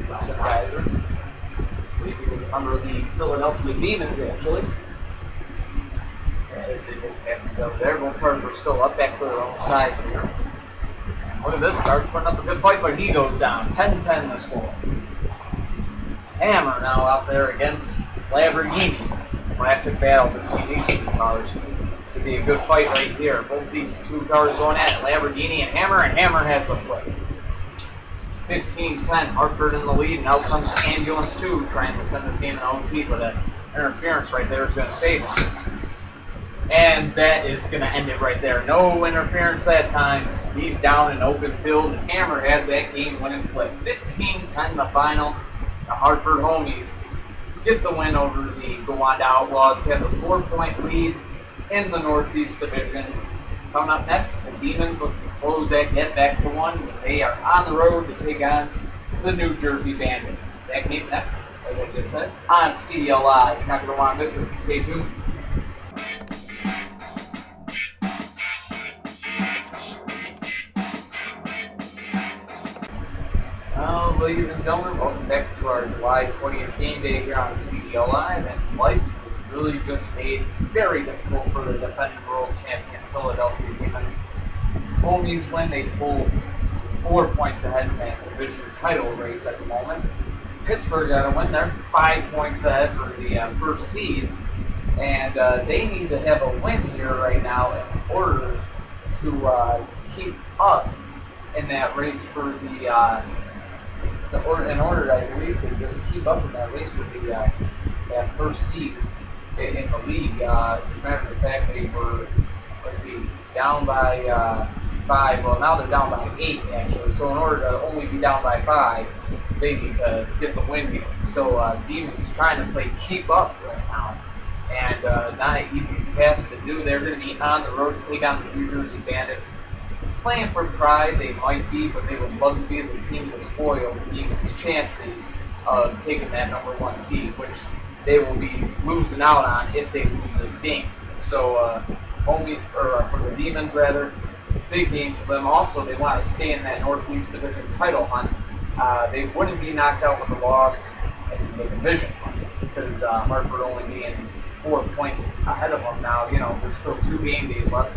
I believe he was under the Philadelphia Demons, actually. As they both pass each other there. Both cars were still up back to their own sides here. And look at this. Dark putting up a good fight, but he goes down. 10-10 the score. Hammer now out there against Lamborghini. Classic battle between these 2 cars. Should be a good fight right here. Both these 2 cars going at it. Lamborghini and Hammer has the flip. 15-10, Hartford in the lead. Now comes Ambulance 2 trying to send this game in OT, but an interference right there is going to save him. And that is going to end it right there. No interference that time. He's down in open field, and Hammer has that game-winning flip. 15-10 the final. The Hartford Homies get the win over the Gowanda Outlaws. Have a 4-point lead in the Northeast Division. Coming up next, the Demons look to close that gap back to 1. They are on the road to take on the New Jersey Bandits. That game next, like I just said, on CDL Live. You're not going to want to miss it. Stay tuned. Ladies and gentlemen, welcome back to our July 20th game day here on CDL Live. And life was really just made very difficult for the defending world champion Philadelphia Demons. Homies win, they pull 4 points ahead in that division title race at the moment. Pittsburgh got a win there, 5 points ahead for the first seed. And they need to have a win here right now in order to keep up in that race for the in order, I believe, to just keep up in that race with the that first seed in the league. As a matter of fact, they were, down by 5. Well, now they're down by 8, actually. So in order to only be down by 5, they need to get the win here. So Demons trying to play keep up right now. And not an easy task to do. They're going to be on the road to take on the New Jersey Bandits. Playing for pride, they might be, but they would love to be the team to spoil the Demons' chances of taking that number 1 seed, which they will be losing out on if they lose this game. So, for the Demons, rather, big game for them. Also, they want to stay in that Northeast Division title hunt. They wouldn't be knocked out with a loss in the division hunt because Hartford only being 4 points ahead of them now. You know, there's still 2 game days left.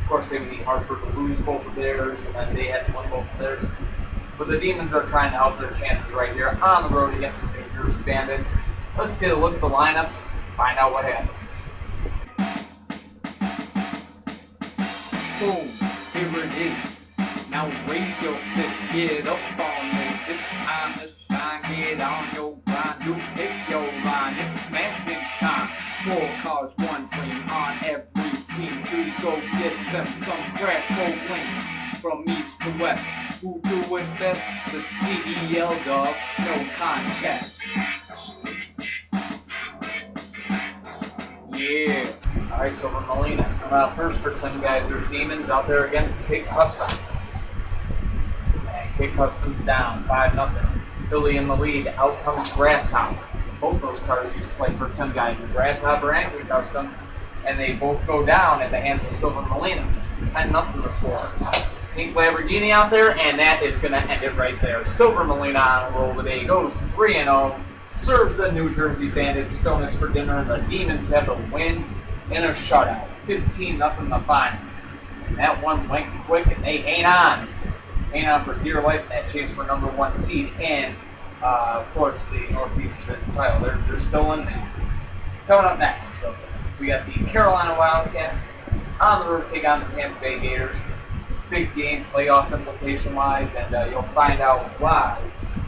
Of course, they would need Hartford to lose both of theirs, and then they had to win both of theirs. But the Demons are trying to help their chances right here on the road against the New Jersey Bandits. Let's get a look at the lineups, find out what happens. Boom, here it is. Now raise your fist, get up on this. It's time to shine, get on your grind. You pick your line, it's smashing time. 4 cars, 1 dream on every team to go get them some crack cocaine. From east to west, who do it best? The CDL, dog, no contest. Yeah. Alright, Silver Molina coming out first for 10 guys. There's Demons out there against Kate Custom. And Kate Custom's down 5-0. Philly in the lead. Out comes Grasshopper. Both those cars used to play for 10 guys. The Grasshopper and Kate Custom. And they both go down at the hands of Silver Molina. 10-0 the score. Pink Lamborghini out there, and that is going to end it right there. Silver Molina on a roll today. Goes 3-0. Serves the New Jersey Bandits donuts for dinner. The Demons have a win in a shutout. 15-0 the final. And that one went quick, and they hang on. Hang on for dear life in that chase for number 1 seed. And, of course, the Northeast Division title. They're still in there. Coming up next, so we got the Carolina Wildcats on the road to take on the Tampa Bay Gators. Big game, playoff implication-wise, and you'll find out why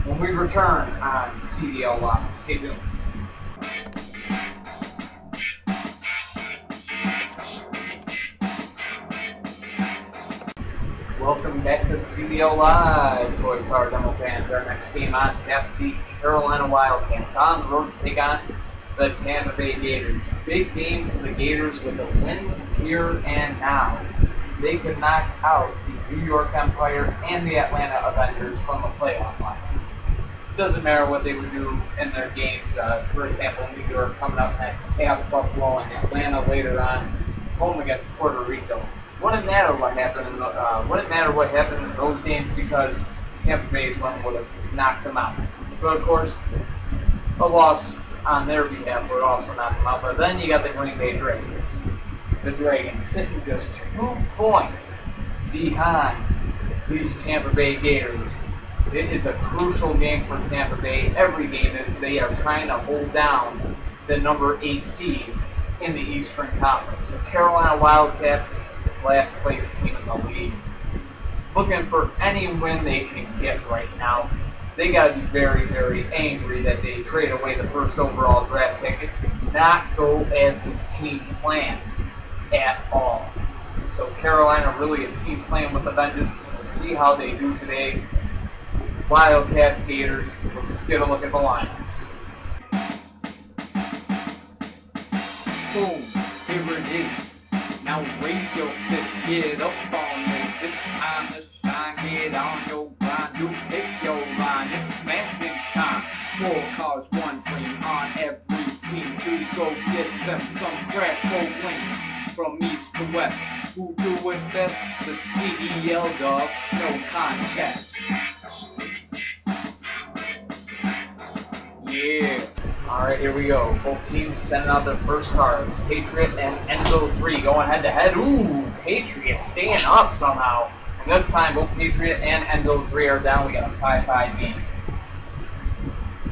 when we return on CDL Live. Stay tuned. Welcome back to CDL Live, Toy Car Demo fans. Our next game on tap, the Carolina Wildcats on the road to take on the Tampa Bay Gators. Big game for the Gators with a win here and now. They could knock out the New York Empire and the Atlanta Avengers from the playoff line. It doesn't matter what they would do in their games. For example, New York coming up next at Buffalo and Atlanta later on, home against Puerto Rico. Wouldn't matter what happened in those games because Tampa Bay's one would have knocked them out. But of course, a loss on their behalf would also knock them out. But then you got the Green Bay Dragons. The Dragons sitting just 2 points behind these Tampa Bay Gators. It is a crucial game for Tampa Bay. Every game is they are trying to hold down the number 8 seed in the Eastern Conference. The Carolina Wildcats, last place team in the league, looking for any win they can get right now. They got to be very, very angry that they trade away the first overall draft pick. It did not go as his team planned at all. So Carolina really a team playing with the Bandits. We'll see how they do today. Wildcats, Gators. Let's get a look at the lineups. Boom, here it is. Now raise your fist, get up on this. It's time to shine, get on your grind. You pick your line, it's smashing time. 4 cars, 1 dream on every team to go get them some crack cocaine. From east to west, who do it best? The CDL, dog, no contest. Yeah. Alright, here we go. Both teams sending out their first cards. Patriot and Enzo 3 going head to head. Ooh, Patriot staying up somehow. And this time, both Patriot and Enzo 3 are down. We got a 5-5 game.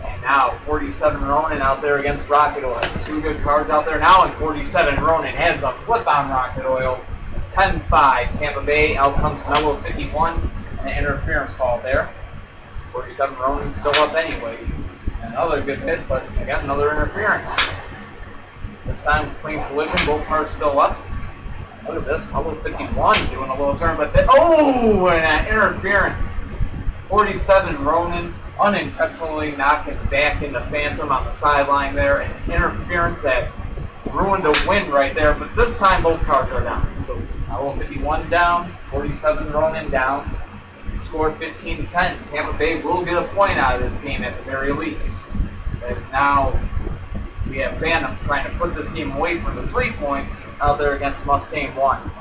And now, 47 Ronin out there against Rocket Oil. 2 good cars out there now, and 47 Ronin has a flip on Rocket Oil. 10-5 Tampa Bay. Out comes Mello 51. And an interference call there. 47 Ronin still up anyways. Another good hit, but again, another interference. This time, clean collision. Both cars still up. Look at this. Mello 51 doing a little turn, but and an interference. 47 Ronin unintentionally knocking back into Phantom on the sideline there. An interference that ruined a win right there, but this time both cars are down. So Mello 51 down, 47 Ronin down. Score 15-10. Tampa Bay will get a point out of this game at the very least. As now we have Phantom trying to put this game away for the 3 points out there against Mustang 1.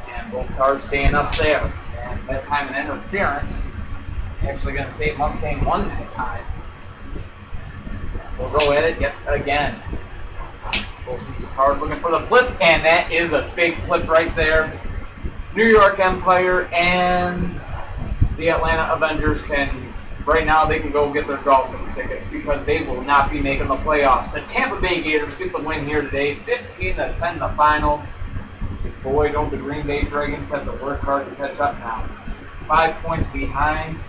And both cars staying up there. And that time an interference. Actually going to save Mustang 1 that time. We'll go at it yet again. Both these cars looking for the flip, and that is a big flip right there. New York Empire and the Atlanta Avengers right now they can go get their golfing tickets because they will not be making the playoffs. The Tampa Bay Gators get the win here today, 15-10 the final. Boy, don't the Green Bay Dragons have to work hard to catch up now. 5 points behind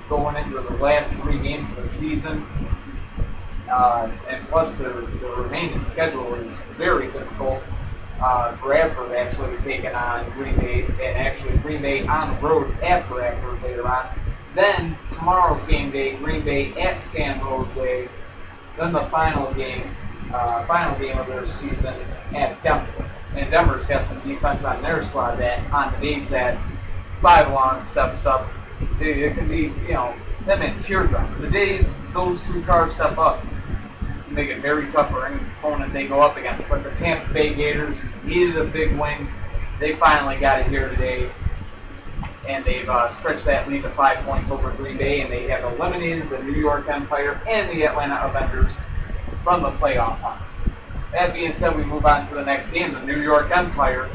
going into the last 3 games of the season. And plus the remaining schedule is very difficult. Bradford actually taking on Green Bay, and actually Green Bay on the road at Bradford later on. Then tomorrow's game day, Green Bay at San Jose. Then the final game of their season at Denver. And Denver's got some defense on their squad that on the days that 5 alarm steps up, it can be, them and teardrop. The days those 2 cars step up, make it very tough for any opponent they go up against. But the Tampa Bay Gators needed a big win. They finally got it here today. And they've stretched that lead to 5 points over Green Bay, and they have eliminated the New York Empire and the Atlanta Avengers from the playoff hunt. That being said, we move on to the next game. The New York Empire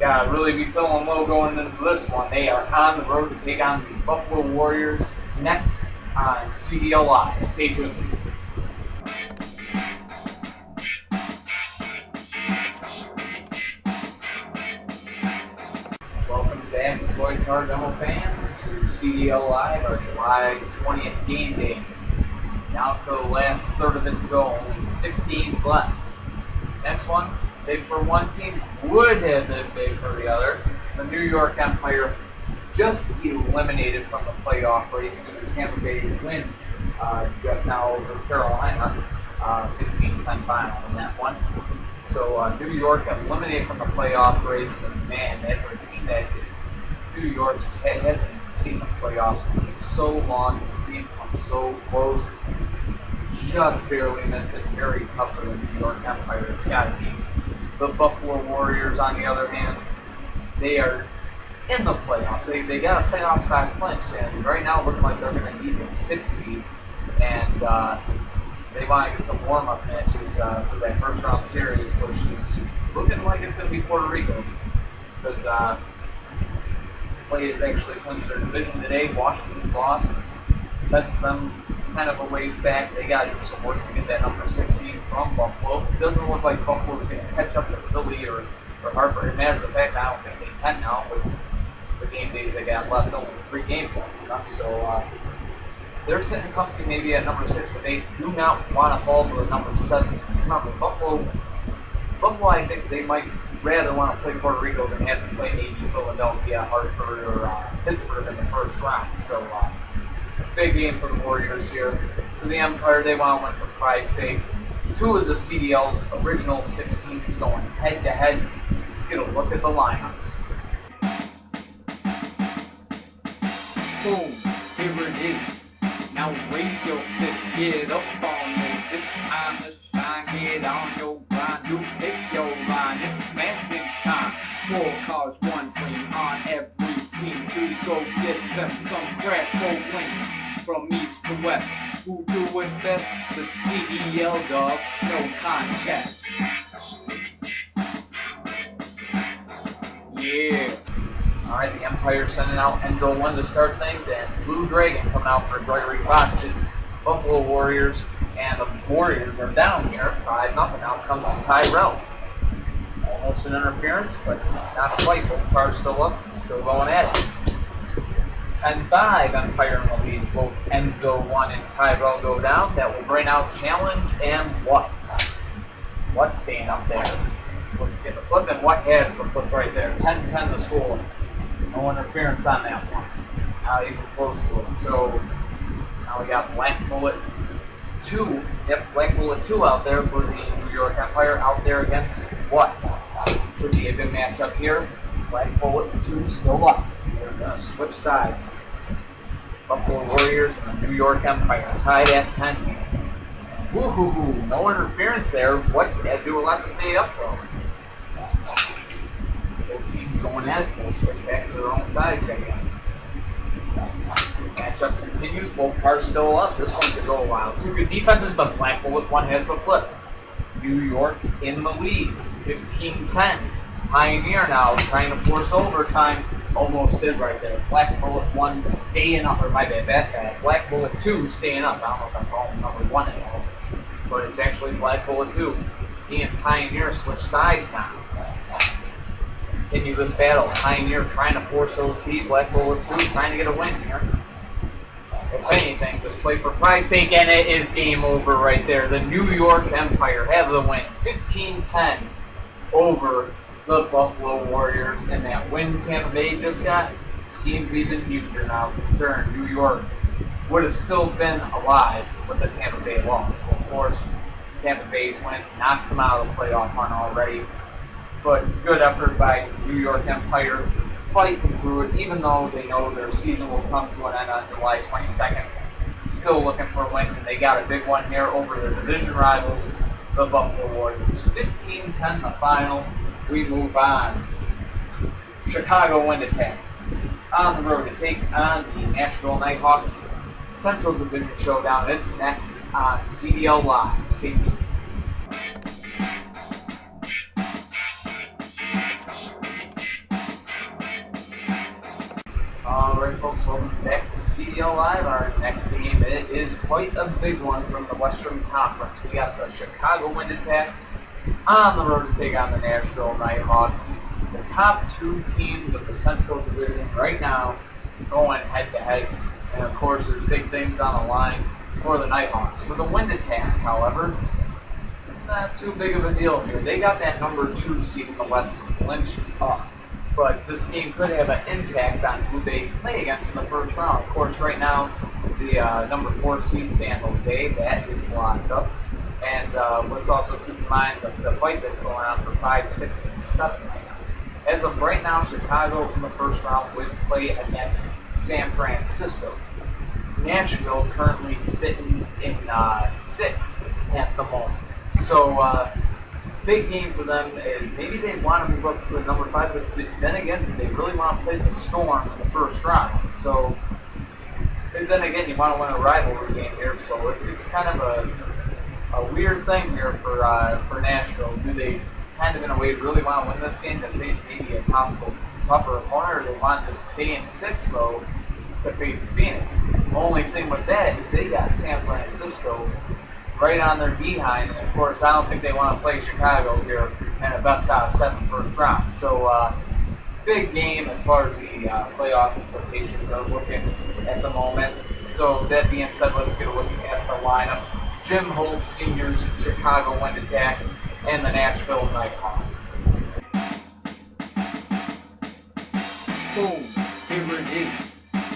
got to really be feeling low going into this one. They are on the road to take on the Buffalo Warriors next on CDL Live. Stay tuned. Welcome back, Toy Car Demo fans, to CDL Live, our July 20th game day. Now to the last third of it to go, only 6 games left. Next one, big for one team, would have been big for the other. The New York Empire just eliminated from the playoff race due to Tampa Bay's win just now over Carolina, 15-10 final in that one. So New York eliminated from the playoff race, and man, for a team that New York hasn't seen the playoffs in so long, to see it come so close, just barely miss it. Very tough for the New York Empire. It's got to be. The Buffalo Warriors, on the other hand, they are in the playoffs. They got a playoff spot clinch, and right now looking like they're going to need the 6th seed, and they want to get some warm-up matches for that first-round series, which is looking like it's going to be Puerto Rico, because Playas actually clinched their division today. Washington's loss sets them kind of a ways back. They got to do some work to get that number 6 seed from Buffalo. It doesn't look like Buffalo's going to catch up to Philly or Hartford. It matters of fact, I don't think they can now with the game days they got left, only 3 games left. So they're sitting comfy maybe at number 6, but they do not want to fall to the number 7. Remember, Buffalo, I think they might rather want to play Puerto Rico than have to play maybe Philadelphia, Hartford, or Pittsburgh in the first round. So big game for the Warriors here. For the Empire, they want to win for pride's sake. 2 of the CDL's original 6 teams going head-to-head. Let's get a look at the lineups. Boom, here it is. Now raise your fist, get up on this. It's time to shine, get on your grind. You pick your line, it's smashing time. 4 cars, 1 dream on every team to go get them some crash bowling. From east to west, who do it best? The CDL dog, no contest. Yeah. Alright, the Empire sending out Enzo 1 to start things, and Blue Dragon coming out for Gregory Fox's Buffalo Warriors, and the Warriors are down here, 5-0. Out comes Tyrell. Almost an interference, but not quite. Both cars still up, still going at it. 10-5, Empire in the lead. Both Enzo 1 and Tyrell go down. That will bring out Challenge and What. What's staying up there? Let's get the flip, and What has the flip right there. 10-10 the score. No interference on that one. Not even close to it. So now we got Black Bullet 2. Yep, Black Bullet 2 out there for the New York Empire, out there against What. Should be a good matchup here. Black Bullet 2 still up. They're going to switch sides. Buffalo Warriors and the New York Empire tied at 10. Woo-hoo-hoo. No interference there. What? They had to do a lot to stay up, though. Both teams going at it. They'll switch back to their own sides again. Matchup continues. Both cars still up. This one could go a while. 2 good defenses, but Black Bullet 1 has the flip. New York in the lead. 15-10. Pioneer now trying to force overtime. Almost did right there. Black Bullet 1 staying up, or my bad. Black Bullet 2 staying up. I don't know if I'm calling number 1 anymore, but it's actually Black Bullet 2. He and Pioneer switch sides now. Continue this battle. Pioneer trying to force OT. Black Bullet 2 trying to get a win here. If anything, just play for pride's sake, and it is game over right there. The New York Empire have the win. 15-10. over the Buffalo Warriors, and that win Tampa Bay just got seems even huger now, considering New York would have still been alive with the Tampa Bay loss. Well, of course, Tampa Bay's win knocks them out of the playoff run already, but good effort by New York Empire fighting through it, even though they know their season will come to an end on July 22nd. Still looking for wins, and they got a big one here over their division rivals, the Buffalo Warriors. 15-10 the final. We move on. Chicago Wildcats on the road to take on the Nashville Nighthawks. Central Division Showdown. It's next on CDL Live. Stay tuned. Alright folks, welcome back to CDL Live. Our next game, it is quite a big one from the Western Conference. We got the Chicago Wildcats on the road to take on the Nashville Nighthawks. The top two teams of the Central Division right now going head to head. And of course, there's big things on the line for the Nighthawks. For the Wildcats, however, not too big of a deal here. They got that number 2 seed in the West clinched up. But this game could have an impact on who they play against in the first round. Of course, right now, the number 4 seed San Jose, that is locked up. And let's also keep in mind the fight that's going on for 5, 6, and 7 right now. As of right now, Chicago in the first round would play against San Francisco. Nashville currently sitting in 6 at the moment. So, big game for them is maybe they want to move up to the number 5, but then again, they really want to play the Storm in the first round. So, and then again, you want to win a rivalry game here, so it's kind of a weird thing here for Nashville. Do they kind of in a way really want to win this game to face maybe a possible tougher opponent, or they want to stay in 6 though to face Phoenix? Only thing with that is they got San Francisco right on their behind, and of course I don't think they want to play Chicago here in a best out of 7 first round. So big game as far as the playoff implications are looking at the moment. So that being said, let's get a look at the lineups. Jim Holtz Sr.'s Chicago Wildcats and the Nashville Nighthawks. Boom, here it is.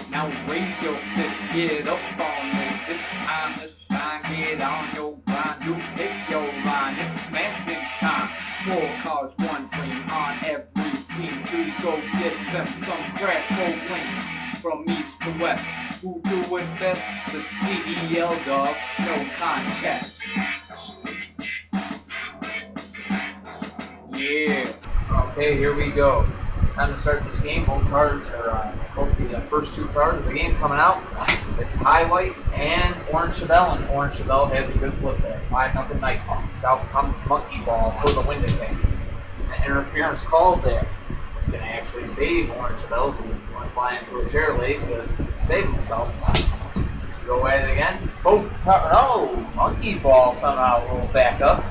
Now raise your fist, get up on this. It's time to shine, get on your grind. You pick your line, it's smashing time. 4 cars, 1 dream on every team to go get them some crash gold wins. From east to west, who do it best? The CDL dog, no contest. Yeah. Okay, here we go. Time to start this game. Both the first 2 cards of the game coming out. It's highlight and Orange Chevelle, and Orange Chevelle has a good flip there. 5-0 Nighthawks. Out comes Monkey Ball for the Wildcats. An interference called there. It's going to actually save Orange Chevelle, who went flying into a chair late to save himself. Go at it again. Monkey Ball somehow rolled back up.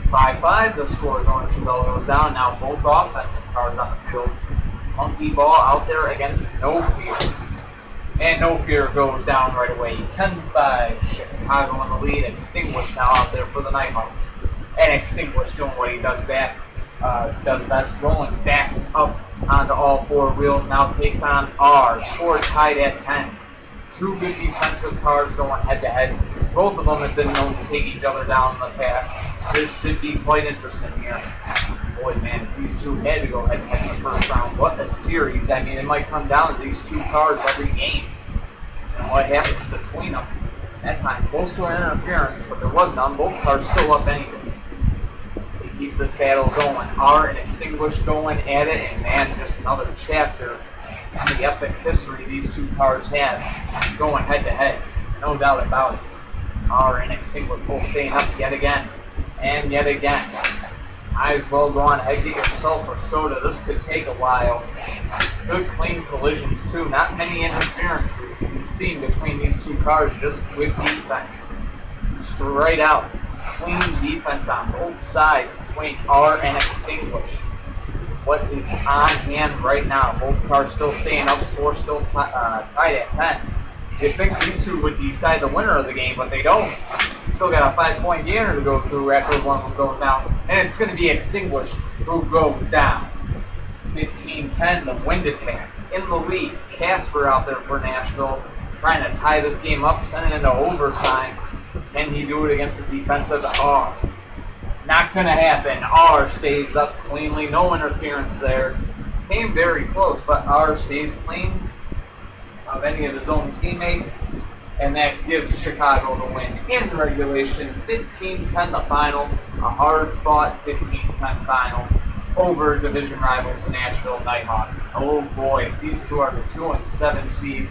5-5, the score is Orange Chevelle goes down. Now both offensive cars on the field. Monkey Ball out there against No Fear. And No Fear goes down right away. 10-5, Chicago in the lead. Extinguished now out there for the Nighthawks. And Extinguished doing what he does best, rolling back up onto all 4 wheels. Now takes on R. Score tied at 10. 2 good defensive cars going head to head. Both of them have been known to take each other down in the past. This should be quite interesting here. Boy, man, these 2 had to go head to head in the first round. What a series. I mean, it might come down to these 2 cars every game. And what happens between them. That time, close to an interference, but there was none. Both cars still up anything. They keep this battle going. R and Extinguished going at it, and man, just another chapter in the epic history these 2 cars have going head to head. No doubt about it. R and Extinguished both staying up yet again. And yet again. Might as well go on ahead, get yourself a soda. This could take a while. Good clean collisions too. Not many interferences to be seen between these 2 cars. Just good defense. Straight out. Clean defense on both sides between R and Extinguished. This is what is on hand right now. Both cars still staying up. Score still tied at 10. You'd think these 2 would decide the winner of the game, but they don't. Still got a 5-point gainer to go through after one of them goes down. And it's going to be extinguished who goes down. 15-10, the wind attack in the lead. Casper out there for Nashville, trying to tie this game up, send it into overtime. Can he do it against the defensive R? Not going to happen. R stays up cleanly. No interference there. Came very close, but R stays clean of any of his own teammates. And that gives Chicago the win in regulation. 15-10 the final. A hard-fought 15-10 final over division rivals, the Nashville Nighthawks. Oh boy, these two are the 2 and 7 seed.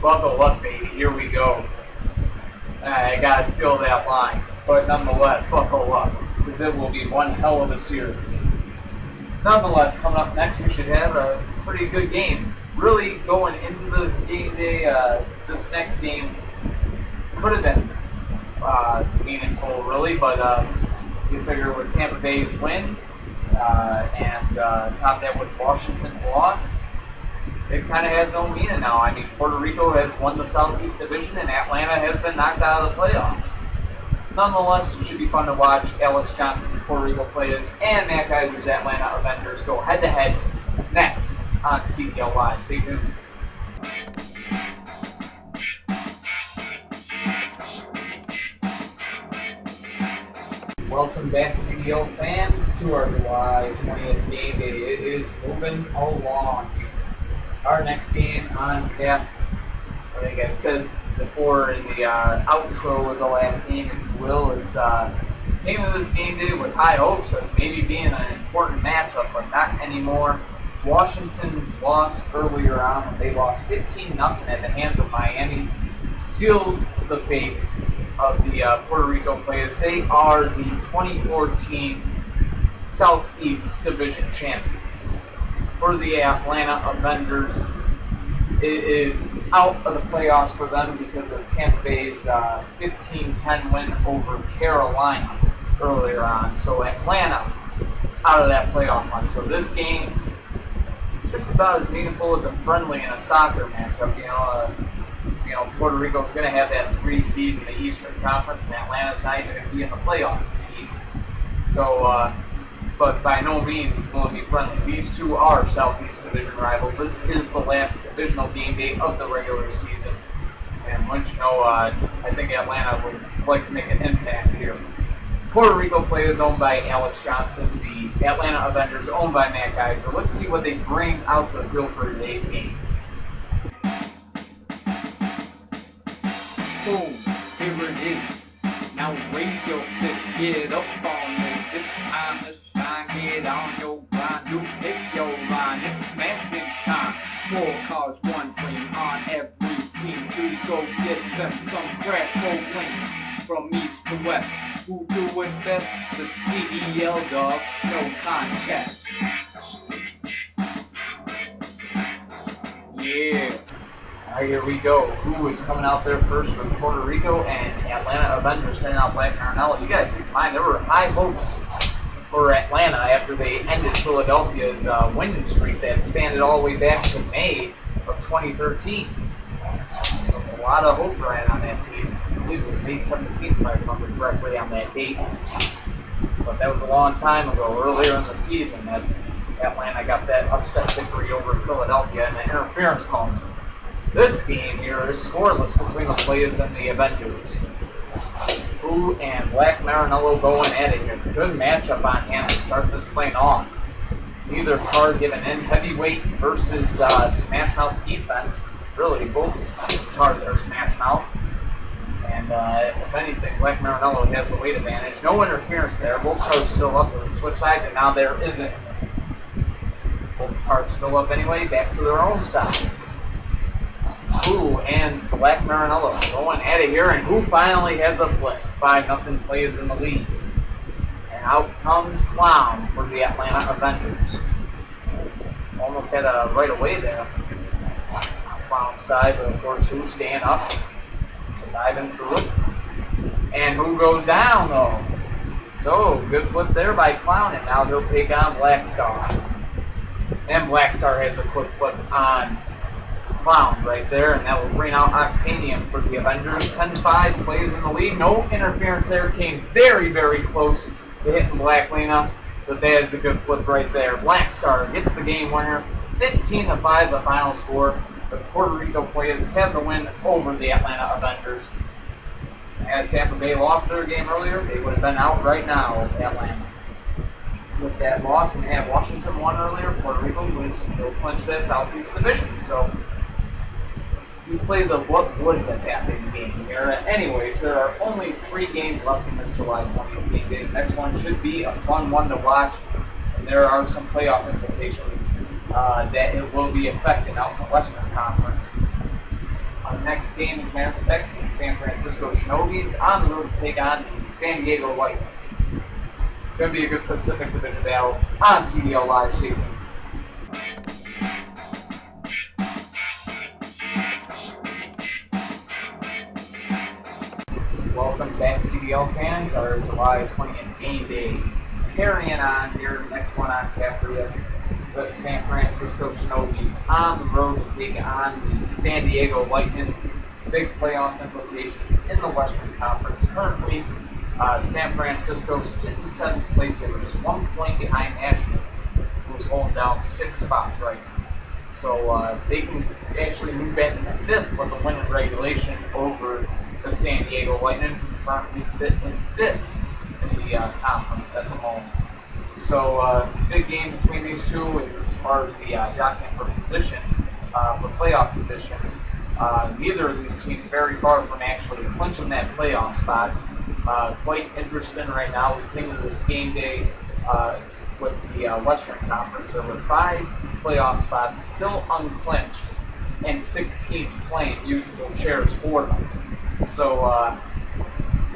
Buckle up, baby. Here we go. I gotta steal that line, but nonetheless, buckle up, because it will be one hell of a series. Nonetheless, coming up next, we should have a pretty good game. Really going into the game day, this next game could have been meaningful, really, but you figure with Tampa Bay's win and top that with Washington's loss, it kind of has no meaning now. I mean, Puerto Rico has won the Southeast Division, and Atlanta has been knocked out of the playoffs. Nonetheless, it should be fun to watch Alex Johnson's Puerto Rico Playas and Matt Geiser's Atlanta Avengers go head-to-head next on CDL Live. Stay tuned. Welcome back, CDL fans, to our July 20th game day. It is moving along. Our next game on tap, I think I said before in the outro of the last game, if you will, it's came to this game day with high hopes of maybe being an important matchup, but not anymore. Washington's loss earlier on when they lost 15-0 at the hands of Miami sealed the fate of the Puerto Rico Playas. They are the 2014 Southeast Division champions. For the Atlanta Avengers, it is out of the playoffs for them because of Tampa Bay's 15-10 win over Carolina earlier on. So Atlanta out of that playoff run. So this game, just about as meaningful as a friendly in a soccer matchup. Puerto Rico is going to have that 3 seed in the Eastern Conference, and Atlanta's not even going to be in the playoffs in the East. So, but by no means will it be friendly. These two are Southeast Division rivals. This is the last divisional game day of the regular season. And once you know, I think Atlanta would like to make an impact here. Puerto Rico Playas owned by Alex Johnson, the Atlanta Avengers owned by Matt Geiser. Let's see what they bring out to the field for today's game. Boom, here it is. Now raise your fist, get up on this. It's time to shine, get on your grind. You pick your line, it's smashing time. 4 cars, 1 dream on every team to go get them some crash bowling. From east to west, who do it best? The CDL dog, no contest. Yeah. All right, here we go. Who is coming out there first for Puerto Rico and Atlanta Avengers sending out Black Marinello? You got to keep in mind there were high hopes for Atlanta after they ended Philadelphia's winning streak that spanned all the way back to May of 2013. There was a lot of hope riding on that team. I believe it was May 17th, if I remember correctly, on that date. But that was a long time ago, earlier in the season, that Atlanta got that upset victory over Philadelphia and the interference call. This game here is scoreless between the Playas and the Avengers. Who and Black Marinello going at it here. Good matchup on hand to start this thing off. Neither car giving in. Heavyweight versus smash mouth defense. Really, both cars are smash mouth. And if anything, Black Marinello has the weight advantage. No interference there. Both cars still up to the switch sides, and now there isn't. Both cars still up anyway, back to their own sides. Who and Black Marinello going at it here, and who finally has a flip. 5-0 Playas in the lead. And out comes Clown for the Atlanta Avengers. Almost had a right away there on Clown's side, but of course who's staying up, surviving through it. And who goes down though? So, good flip there by Clown, and now he'll take on Black Star. And Black Star has a quick flip on crowned right there, and that will bring out Octanium for the Avengers. 10-5 plays in the lead. No interference there. Came very, very close to hitting Black Lena, but that is a good flip right there. Black Star gets the game winner. 15-5 the final score. The Puerto Rico Playas have the win over the Atlanta Avengers. Had Tampa Bay lost their game earlier, they would have been out right now with Atlanta. With that loss, and had Washington won earlier, Puerto Rico would still clinch that Southeast Division. So we play the what would have happened game here. Anyways, there are only 3 games left in this July 20th game day. The next one should be a fun one to watch, and there are some playoff implications that it will be affecting out in the Western Conference. Our next game, as a matter of fact, is San Francisco Shinobis on the road to take on the San Diego Lightning. Going to be a good Pacific Division battle on CDL Live Station. Welcome back, CDL fans. Our July 20th game day. Carrying on here, next one on tap for you. The San Francisco Shinobis on the road to take on the San Diego Lightning. Big playoff implications in the Western Conference. Currently, San Francisco sitting 7th place. They were just 1 point behind Nashville, who's holding down 6 spots right now. So they can actually move back into 5th with a win in regulation over the San Diego Lightning, who currently sit in 5th in the conference at the moment. So big game between these two as far as the jockeying for position, for playoff position. Neither of these teams very far from actually clinching that playoff spot. Quite interesting right now. We came to this game day with the Western Conference. There were 5 playoff spots still unclinched and 6 teams playing musical chairs for them. So a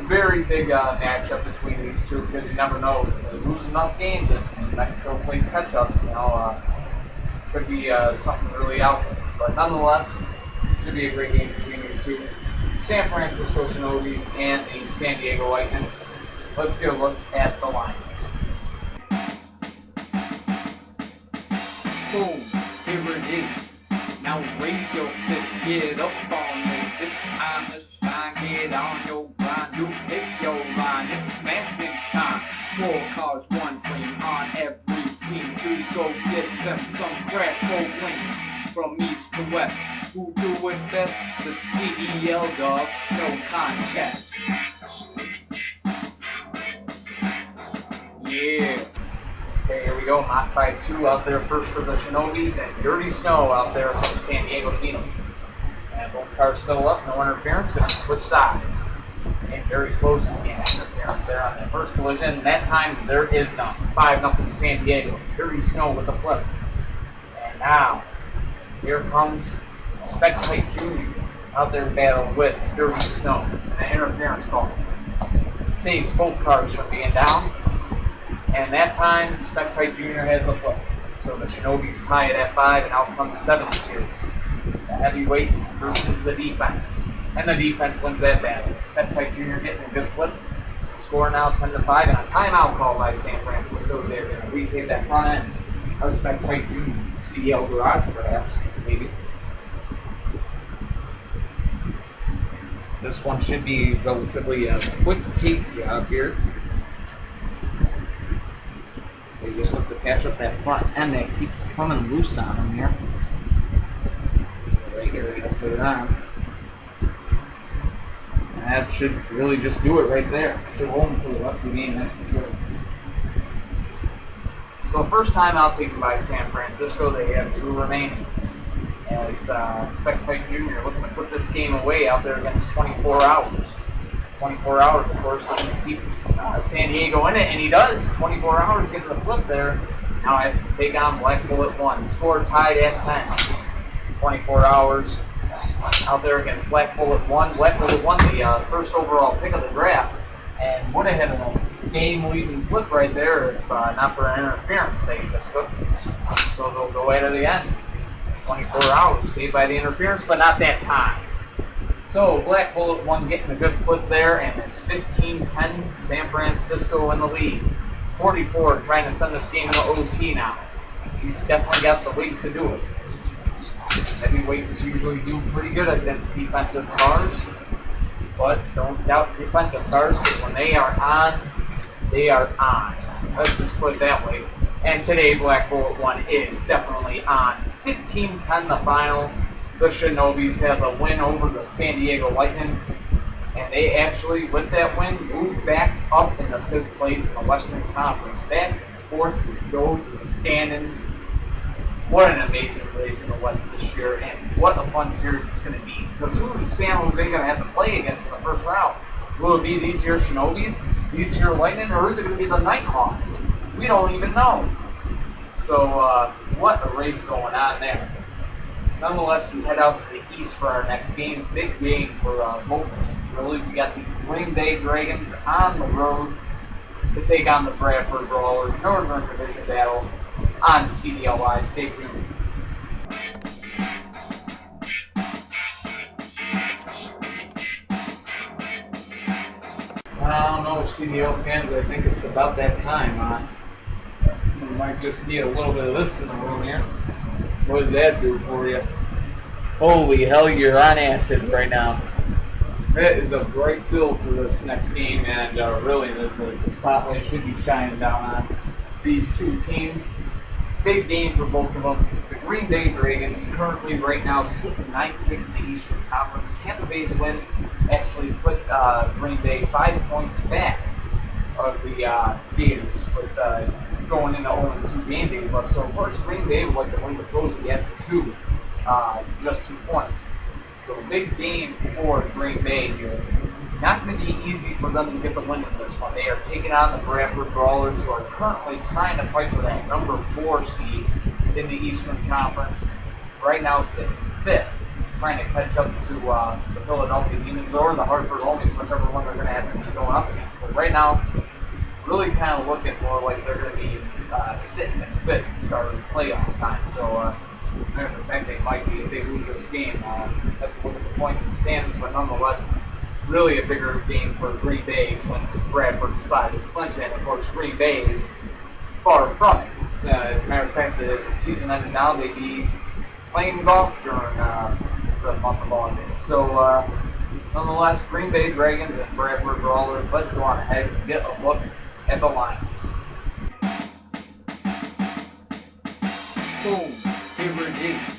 very big matchup between these two because you never know. They lose enough games and Mexico plays catch up. Could be something really out there. But nonetheless, should be a great game between these two. San Francisco Shinobis and the San Diego Lightning. Let's get a look at the lines. Boom, here it is. Now raise your fist, get up on this. It's time to shine, get on your grind. You pick your line, it's smashing time. 4 cars, 1 dream on every team. To go get them some crash for wins. From east to west, who do it best? The CDL dog, no contest. Yeah. Okay, here we go. Mach 2 out there first for the Shinobis, and Dirty Snow out there from San Diego Kingdom. And both cars still up, no interference, going to switch sides. And very close to the interference there on that first collision. And that time, there is none. 5-0 San Diego. Dirty Snow with the flip. And now, here comes Spectate Jr. out there battling with Dirty Snow. And an interference call. Saves both cars from being down. And that time, Spectate Jr. has the flip. So the Shinobis tie it at 5, and out comes 7 series. The heavyweight versus the defense. And the defense wins that battle. Spectate Jr. getting a good flip. Score now 10-5, and a timeout call by San Francisco. They're going to retake that front end of Spectate Jr. CDL garage, perhaps, maybe. This one should be relatively a quick take job here. They just look to patch up that front end that keeps coming loose on them here. Right here, we gotta put it on. And that should really just do it right there. Should hold them for the rest of the game, that's for sure. So first time out taken by San Francisco, they have 2 remaining. As Spectate Jr. looking to put this game away out there against 24 Hours. 24 Hours, of course, looking to keep San Diego in it, and he does. 24 Hours getting the flip there. Now has to take on Black Bullet 1. Score tied at 10. 24 Hours out there against Black Bullet 1. Black Bullet 1, the first overall pick of the draft, and would have had a game-leading flip right there if not for an interference that he just took. So they'll go at it again. 24 Hours saved by the interference, but not that time. So Black Bullet 1 getting a good flip there, and it's 15-10 San Francisco in the lead. 44 trying to send this game to OT now. He's definitely got the lead to do it. Heavyweights usually do pretty good against defensive cars, but don't doubt defensive cars, because when they are on, they are on. Let's just put it that way. And today, Black Bullet 1 is definitely on. 15-10 the final. The Shinobis have a win over the San Diego Lightning, and they actually, with that win, moved back up in the 5th place in the Western Conference. Back and forth we go to the standings. What an amazing race in the West this year, and what a fun series it's going to be. Because who is San Jose going to have to play against in the first round? Will it be these here Shinobis, these here Lightning, or is it going to be the Nighthawks? We don't even know. So, what a race going on there. Nonetheless, we head out to the east for our next game. Big game for both teams, really. We got the Green Bay Dragons on the road to take on the Bradford Brawlers. Northern Division battle on CDL Live. Stay tuned. I don't know, CDL fans, I think it's about that time. We might just need a little bit of this in the room here. What does that do for you? Holy hell, you're on acid right now. That is a bright field for this next game, and really the spotlight should be shining down on these two teams. Big game for both of them. The Green Bay Dragons currently right now sitting 9th place in the Eastern Conference. Tampa Bay's win actually put Green Bay 5 points back of the Gators, with going into only 2 game days left. So of course Green Bay would like to win the close the after 2, just 2 points. So a big game for Green Bay here. Not going to be easy for them to get the win in this one. They are taking on the Bradford Brawlers, who are currently trying to fight for that number 4 seed in the Eastern Conference. Right now sitting 5th, trying to catch up to the Philadelphia Demons or the Hartford Homies, whichever one they're going to have to be going up against. But right now, really kind of looking more like they're going to be sitting in 5th starting playoff time. So, matter of fact, they might be if they lose this game. Have to look at the points and standings, but nonetheless, really a bigger game for Green Bay since Bradford's spot is clinched, and of course Green Bay is far from it. As a matter of fact, the season ended now, they'd be playing golf during the month of August. So, nonetheless, Green Bay Dragons and Bradford Brawlers, let's go on ahead and get a look at the lineups. Boom, here it is.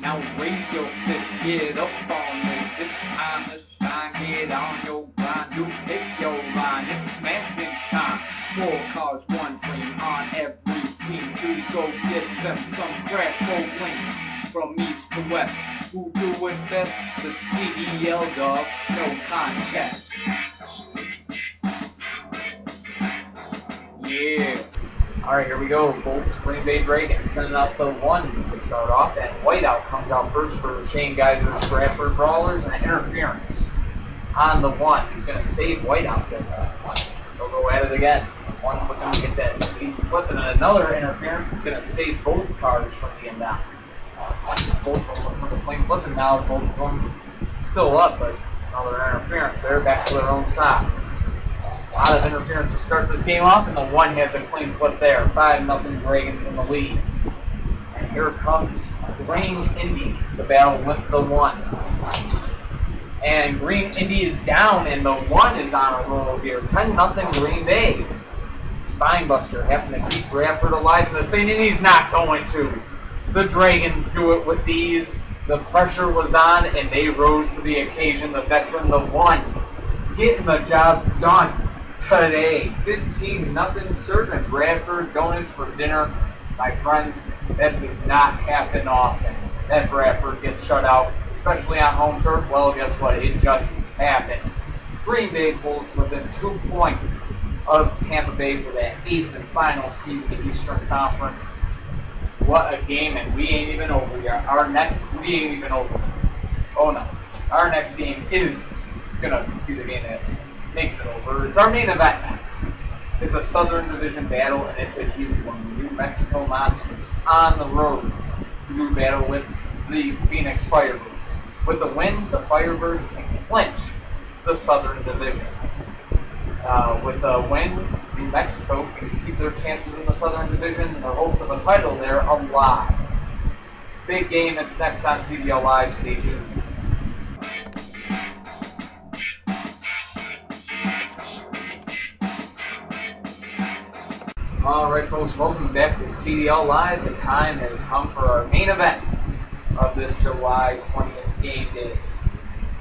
Now raise your fist, get up on this. It's time to shine, get on your grind. You pick your line, it's smashing time. 4 cars, 1 dream on every team. To go get them some crash bowling. From east to west, who do it best? The CDL dog, no contest. Yeah. Alright, here we go. Bolts, Green Bay Dragons sending out the 1 to start off, and Whiteout comes out first for Shane Geyser's Bradford Brawlers, and an interference on the 1. He's going to save Whiteout there. They'll go at it again. 1 looking to get that lead flip, and then another interference is going to save both cars from being down. Both of them from the plane flip, and now both of them still up, but another interference there, back to their own sides. A lot of interference to start this game off, and the 1 has a clean flip there. 5-0 Dragons in the lead. And here comes Green Indy to battle with the 1. And Green Indy is down, and the 1 is on a roll here. 10-0 Green Bay. Spinebuster having to keep Bradford alive in this thing, and he's not going to. The Dragons do it with ease. The pressure was on, and they rose to the occasion. The veteran, the 1, getting the job done today. 15-0 serving Bradford donuts for dinner. My friends, that does not happen often. That Bradford gets shut out, especially on home turf. Well, guess what? It just happened. Green Bay pulls within 2 points of Tampa Bay for that 8th and final seed in the Eastern Conference. What a game, and we ain't even over yet. We ain't even over. Oh no. Our next game is gonna be the game that makes it over. It's our main event next. It's a Southern Division battle, and it's a huge one. New Mexico Monsters on the road to do battle with the Phoenix Firebirds. With the win, the Firebirds can clinch the Southern Division. With the win, New Mexico can keep their chances in the Southern Division and their hopes of a title there alive. Big game. It's next on CDL Live. Stay tuned. Alright folks, welcome back to CDL Live. The time has come for our main event of this July 20th game day.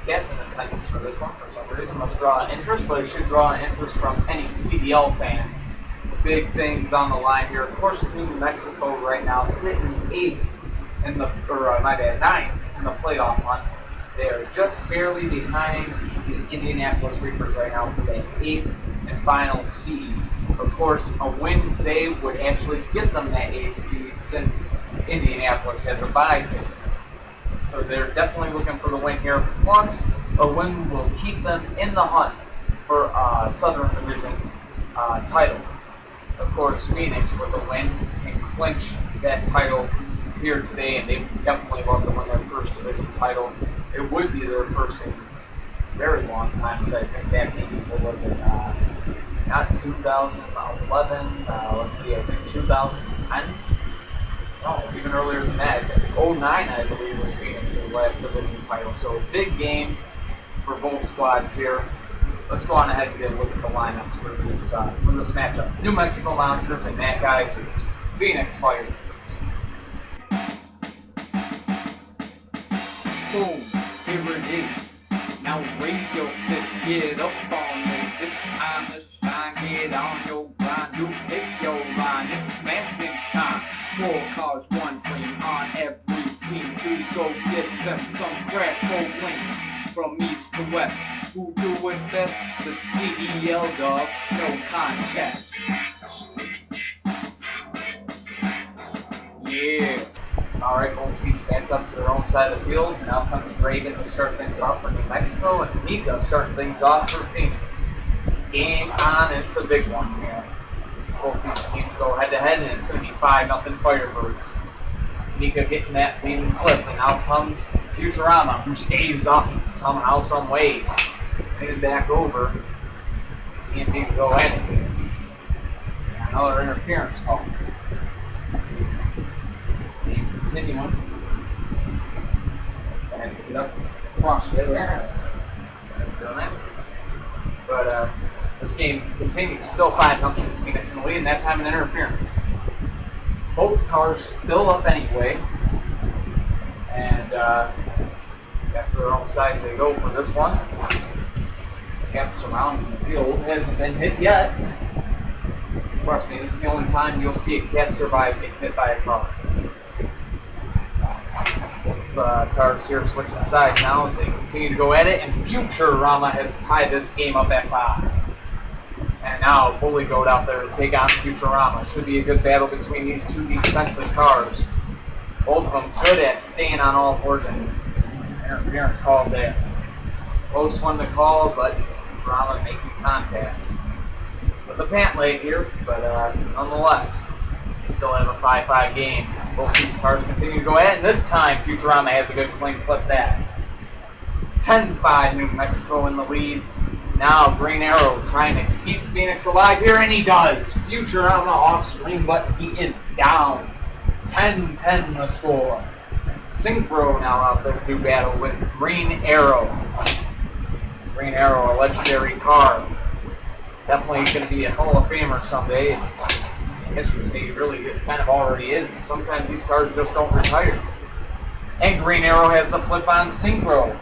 Cats in attendance for this one for some reason must draw interest, but it should draw interest from any CDL fan. Big things on the line here. Of course, New Mexico right now sitting 8th in the, ninth in the playoff hunt. They are just barely behind the Indianapolis Reapers right now for the 8th and final seed. Of course, a win today would actually get them that 8th seed since Indianapolis has a bye ticket. So they're definitely looking for the win here. Plus, a win will keep them in the hunt for Southern Division title. Of course, Phoenix with a win can clinch that title here today, and they definitely want to win their first division title. It would be their first in a very long time, because I think that maybe, what was it, not 2011, let's see, I think 2010? No, even earlier than that. 09, I believe, was Phoenix's last division title. So a big game for both squads here. Let's go on ahead and get a look at the lineups for this matchup. New Mexico Monsters and Matt Geisers. Phoenix Firebirds. Boom, here it is. Now raise your fist, get up on this. It's time to shine, get on your grind. You pick your line, it's smashing time. 4 cars, 1 dream on every team to go get them some crash bowling. From east to west, who do it best? The CDL dog, no contest. Yeah. Alright, both teams backed up to their own side of the field. Now comes Dragon to start things off for New Mexico, and Mika starting things off for Phoenix. Game on, it's a big one here. Both these teams go head to head, and it's going to be 5-0 Firebirds. Mika getting that leading clip, and now comes Futurama, who stays up somehow, some ways. Maybe back over. Seeing Mika go at it. Another interference call. Continuing. And pick it up across there. But this game continues. Still 5-0 Phoenix in the lead, and that time an interference. Both cars still up anyway. And after their own sides they go for this one. Cat surrounding the field hasn't been hit yet. Trust me, this is the only time you'll see a cat survive getting hit by a car. Cars here switching sides now as they continue to go at it, and Futurama has tied this game up at 5. And now Bully Goat out there to take on Futurama. Should be a good battle between these two defensive cars. Both of them good at staying on all fours, and interference called there. Close one to call, but Futurama making contact with the pant leg here, but nonetheless, we still have a 5-5 game. Both these cars continue to go at it, and this time Futurama has a good clean clip that. 10-5 New Mexico in the lead. Now Green Arrow trying to keep Phoenix alive here, and he does. Futurama off screen, but he is down. 10-10 the score. Synchro now out there to do battle with Green Arrow. Green Arrow, a legendary car. Definitely going to be a Hall of Famer someday. I guess you say he really kind of already is. Sometimes these cars just don't retire. And Green Arrow has the flip on Synchro.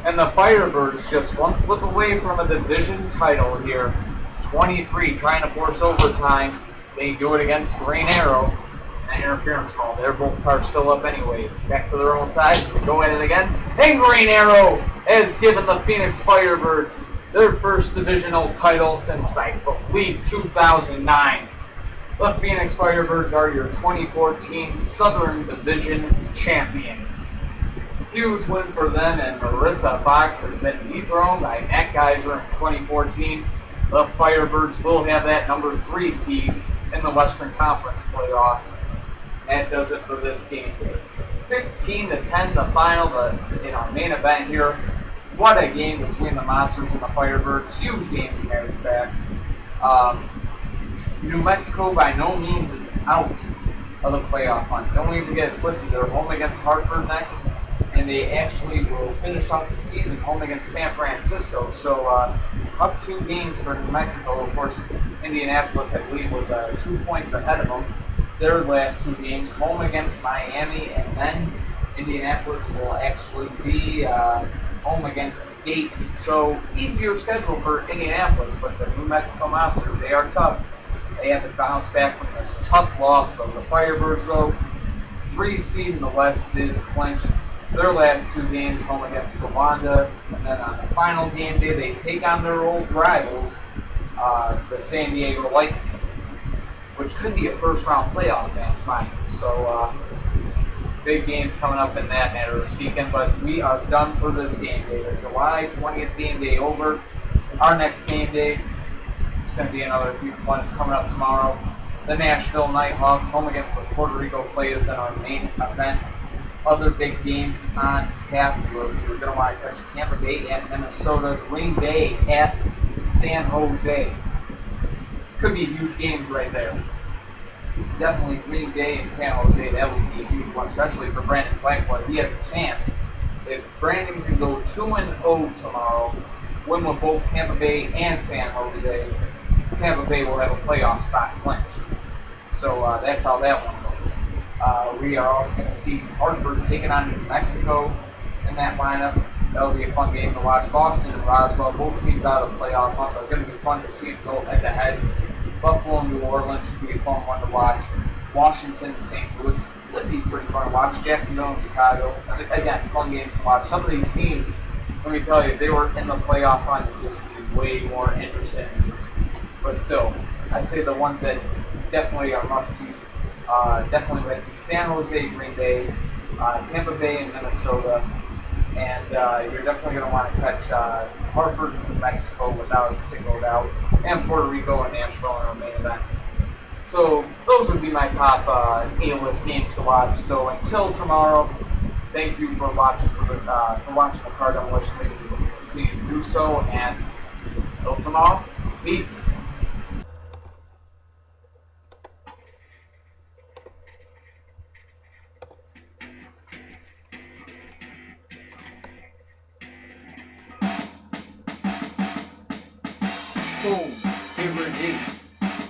And the Firebirds just one flip away from a division title here. 23 trying to force overtime. They do it against Green Arrow. And interference call. They're both cars still up anyways. Back to their own side. They go at it again. And Green Arrow has given the Phoenix Firebirds their first divisional title since, I believe, 2009. The Phoenix Firebirds are your 2014 Southern Division champions. Huge win for them, and Marissa Fox has been dethroned by Matt Geiser in 2014. The Firebirds will have that number 3 seed in the Western Conference playoffs. That does it for this game. 15-10 the final, in our main event here. What a game between the Monsters and the Firebirds. Huge game from Mary's back. New Mexico by no means is out of the playoff hunt. Don't even get it twisted. They're home against Hartford next, and they actually will finish off the season home against San Francisco. So tough 2 games for New Mexico. Of course, Indianapolis, I believe, was 2 points ahead of them. Their last 2 games, home against Miami, and then Indianapolis will actually be home against Gators. So easier schedule for Indianapolis, but the New Mexico Monsters, they are tough. They have to bounce back from this tough loss of the Firebirds, though. 3 seed in the West is clinched. Their last 2 games home against Gowanda, and then on the final game day, they take on their old rivals, the San Diego Lightning, which could be a first-round playoff match, mind you. So big games coming up in that matter of speaking, but we are done for this game day. The July 20th game day over. Our next game day, it's going to be another huge one. It's coming up tomorrow. The Nashville Nighthawks home against the Puerto Rico Playas in our main event. Other big games on tap. You're going to want to catch Tampa Bay at Minnesota, Green Bay at San Jose. Could be huge games right there. Definitely Green Bay and San Jose, that would be a huge one, especially for Brandon Blackwood. He has a chance. If Brandon can go 2-0 tomorrow, win with both Tampa Bay and San Jose, Tampa Bay will have a playoff spot clinched. So that's how that one goes. We are also going to see Hartford taking on New Mexico in that lineup. That'll be a fun game to watch. Boston and Roswell, both teams out of the playoff hunt. They're going to be fun to see them go head-to-head. Buffalo and New Orleans should be a fun one to watch. Washington and St. Louis would be pretty fun to watch. Jacksonville and Chicago, again, fun games to watch. Some of these teams, let me tell you, if they were in the playoff hunt, it would just be way more interesting. But still, I'd say the ones that definitely are must-see, definitely would be San Jose, Green Bay, Tampa Bay, and Minnesota. And you're definitely going to want to catch Hartford and New Mexico without a single doubt, and Puerto Rico and Nashville in our main event. So those would be my top A-list games to watch. So until tomorrow, thank you for watching the card. I'm wishing that you will continue to do so. And until tomorrow, peace. Boom, here it is.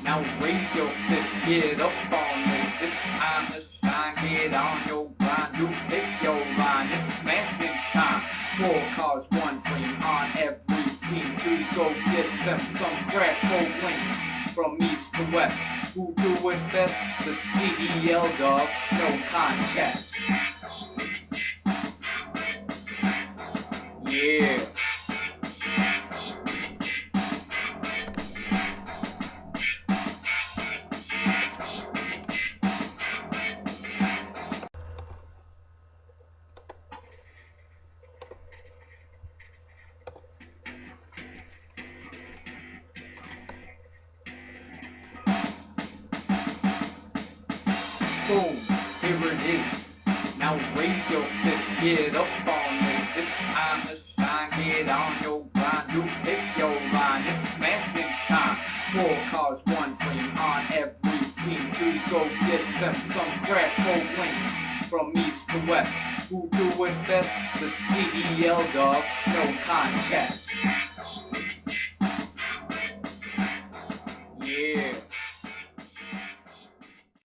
Now raise your fist, get up on this. It's time to shine, get on your grind. You pick your line, it's smashing time. 4 cars, 1 dream on every team to go get them some crash bowling. From east to west, who do it best? The CDL dog, no contest. Yeah. Boom, here it is. Now raise your fist, get up on this. It's time to shine, get on your grind. You pick your line, it's smashing time. 4 cars, 1 dream on every team to go get them some crash bowling. From east to west, who do it best? The CDL dog, no contest.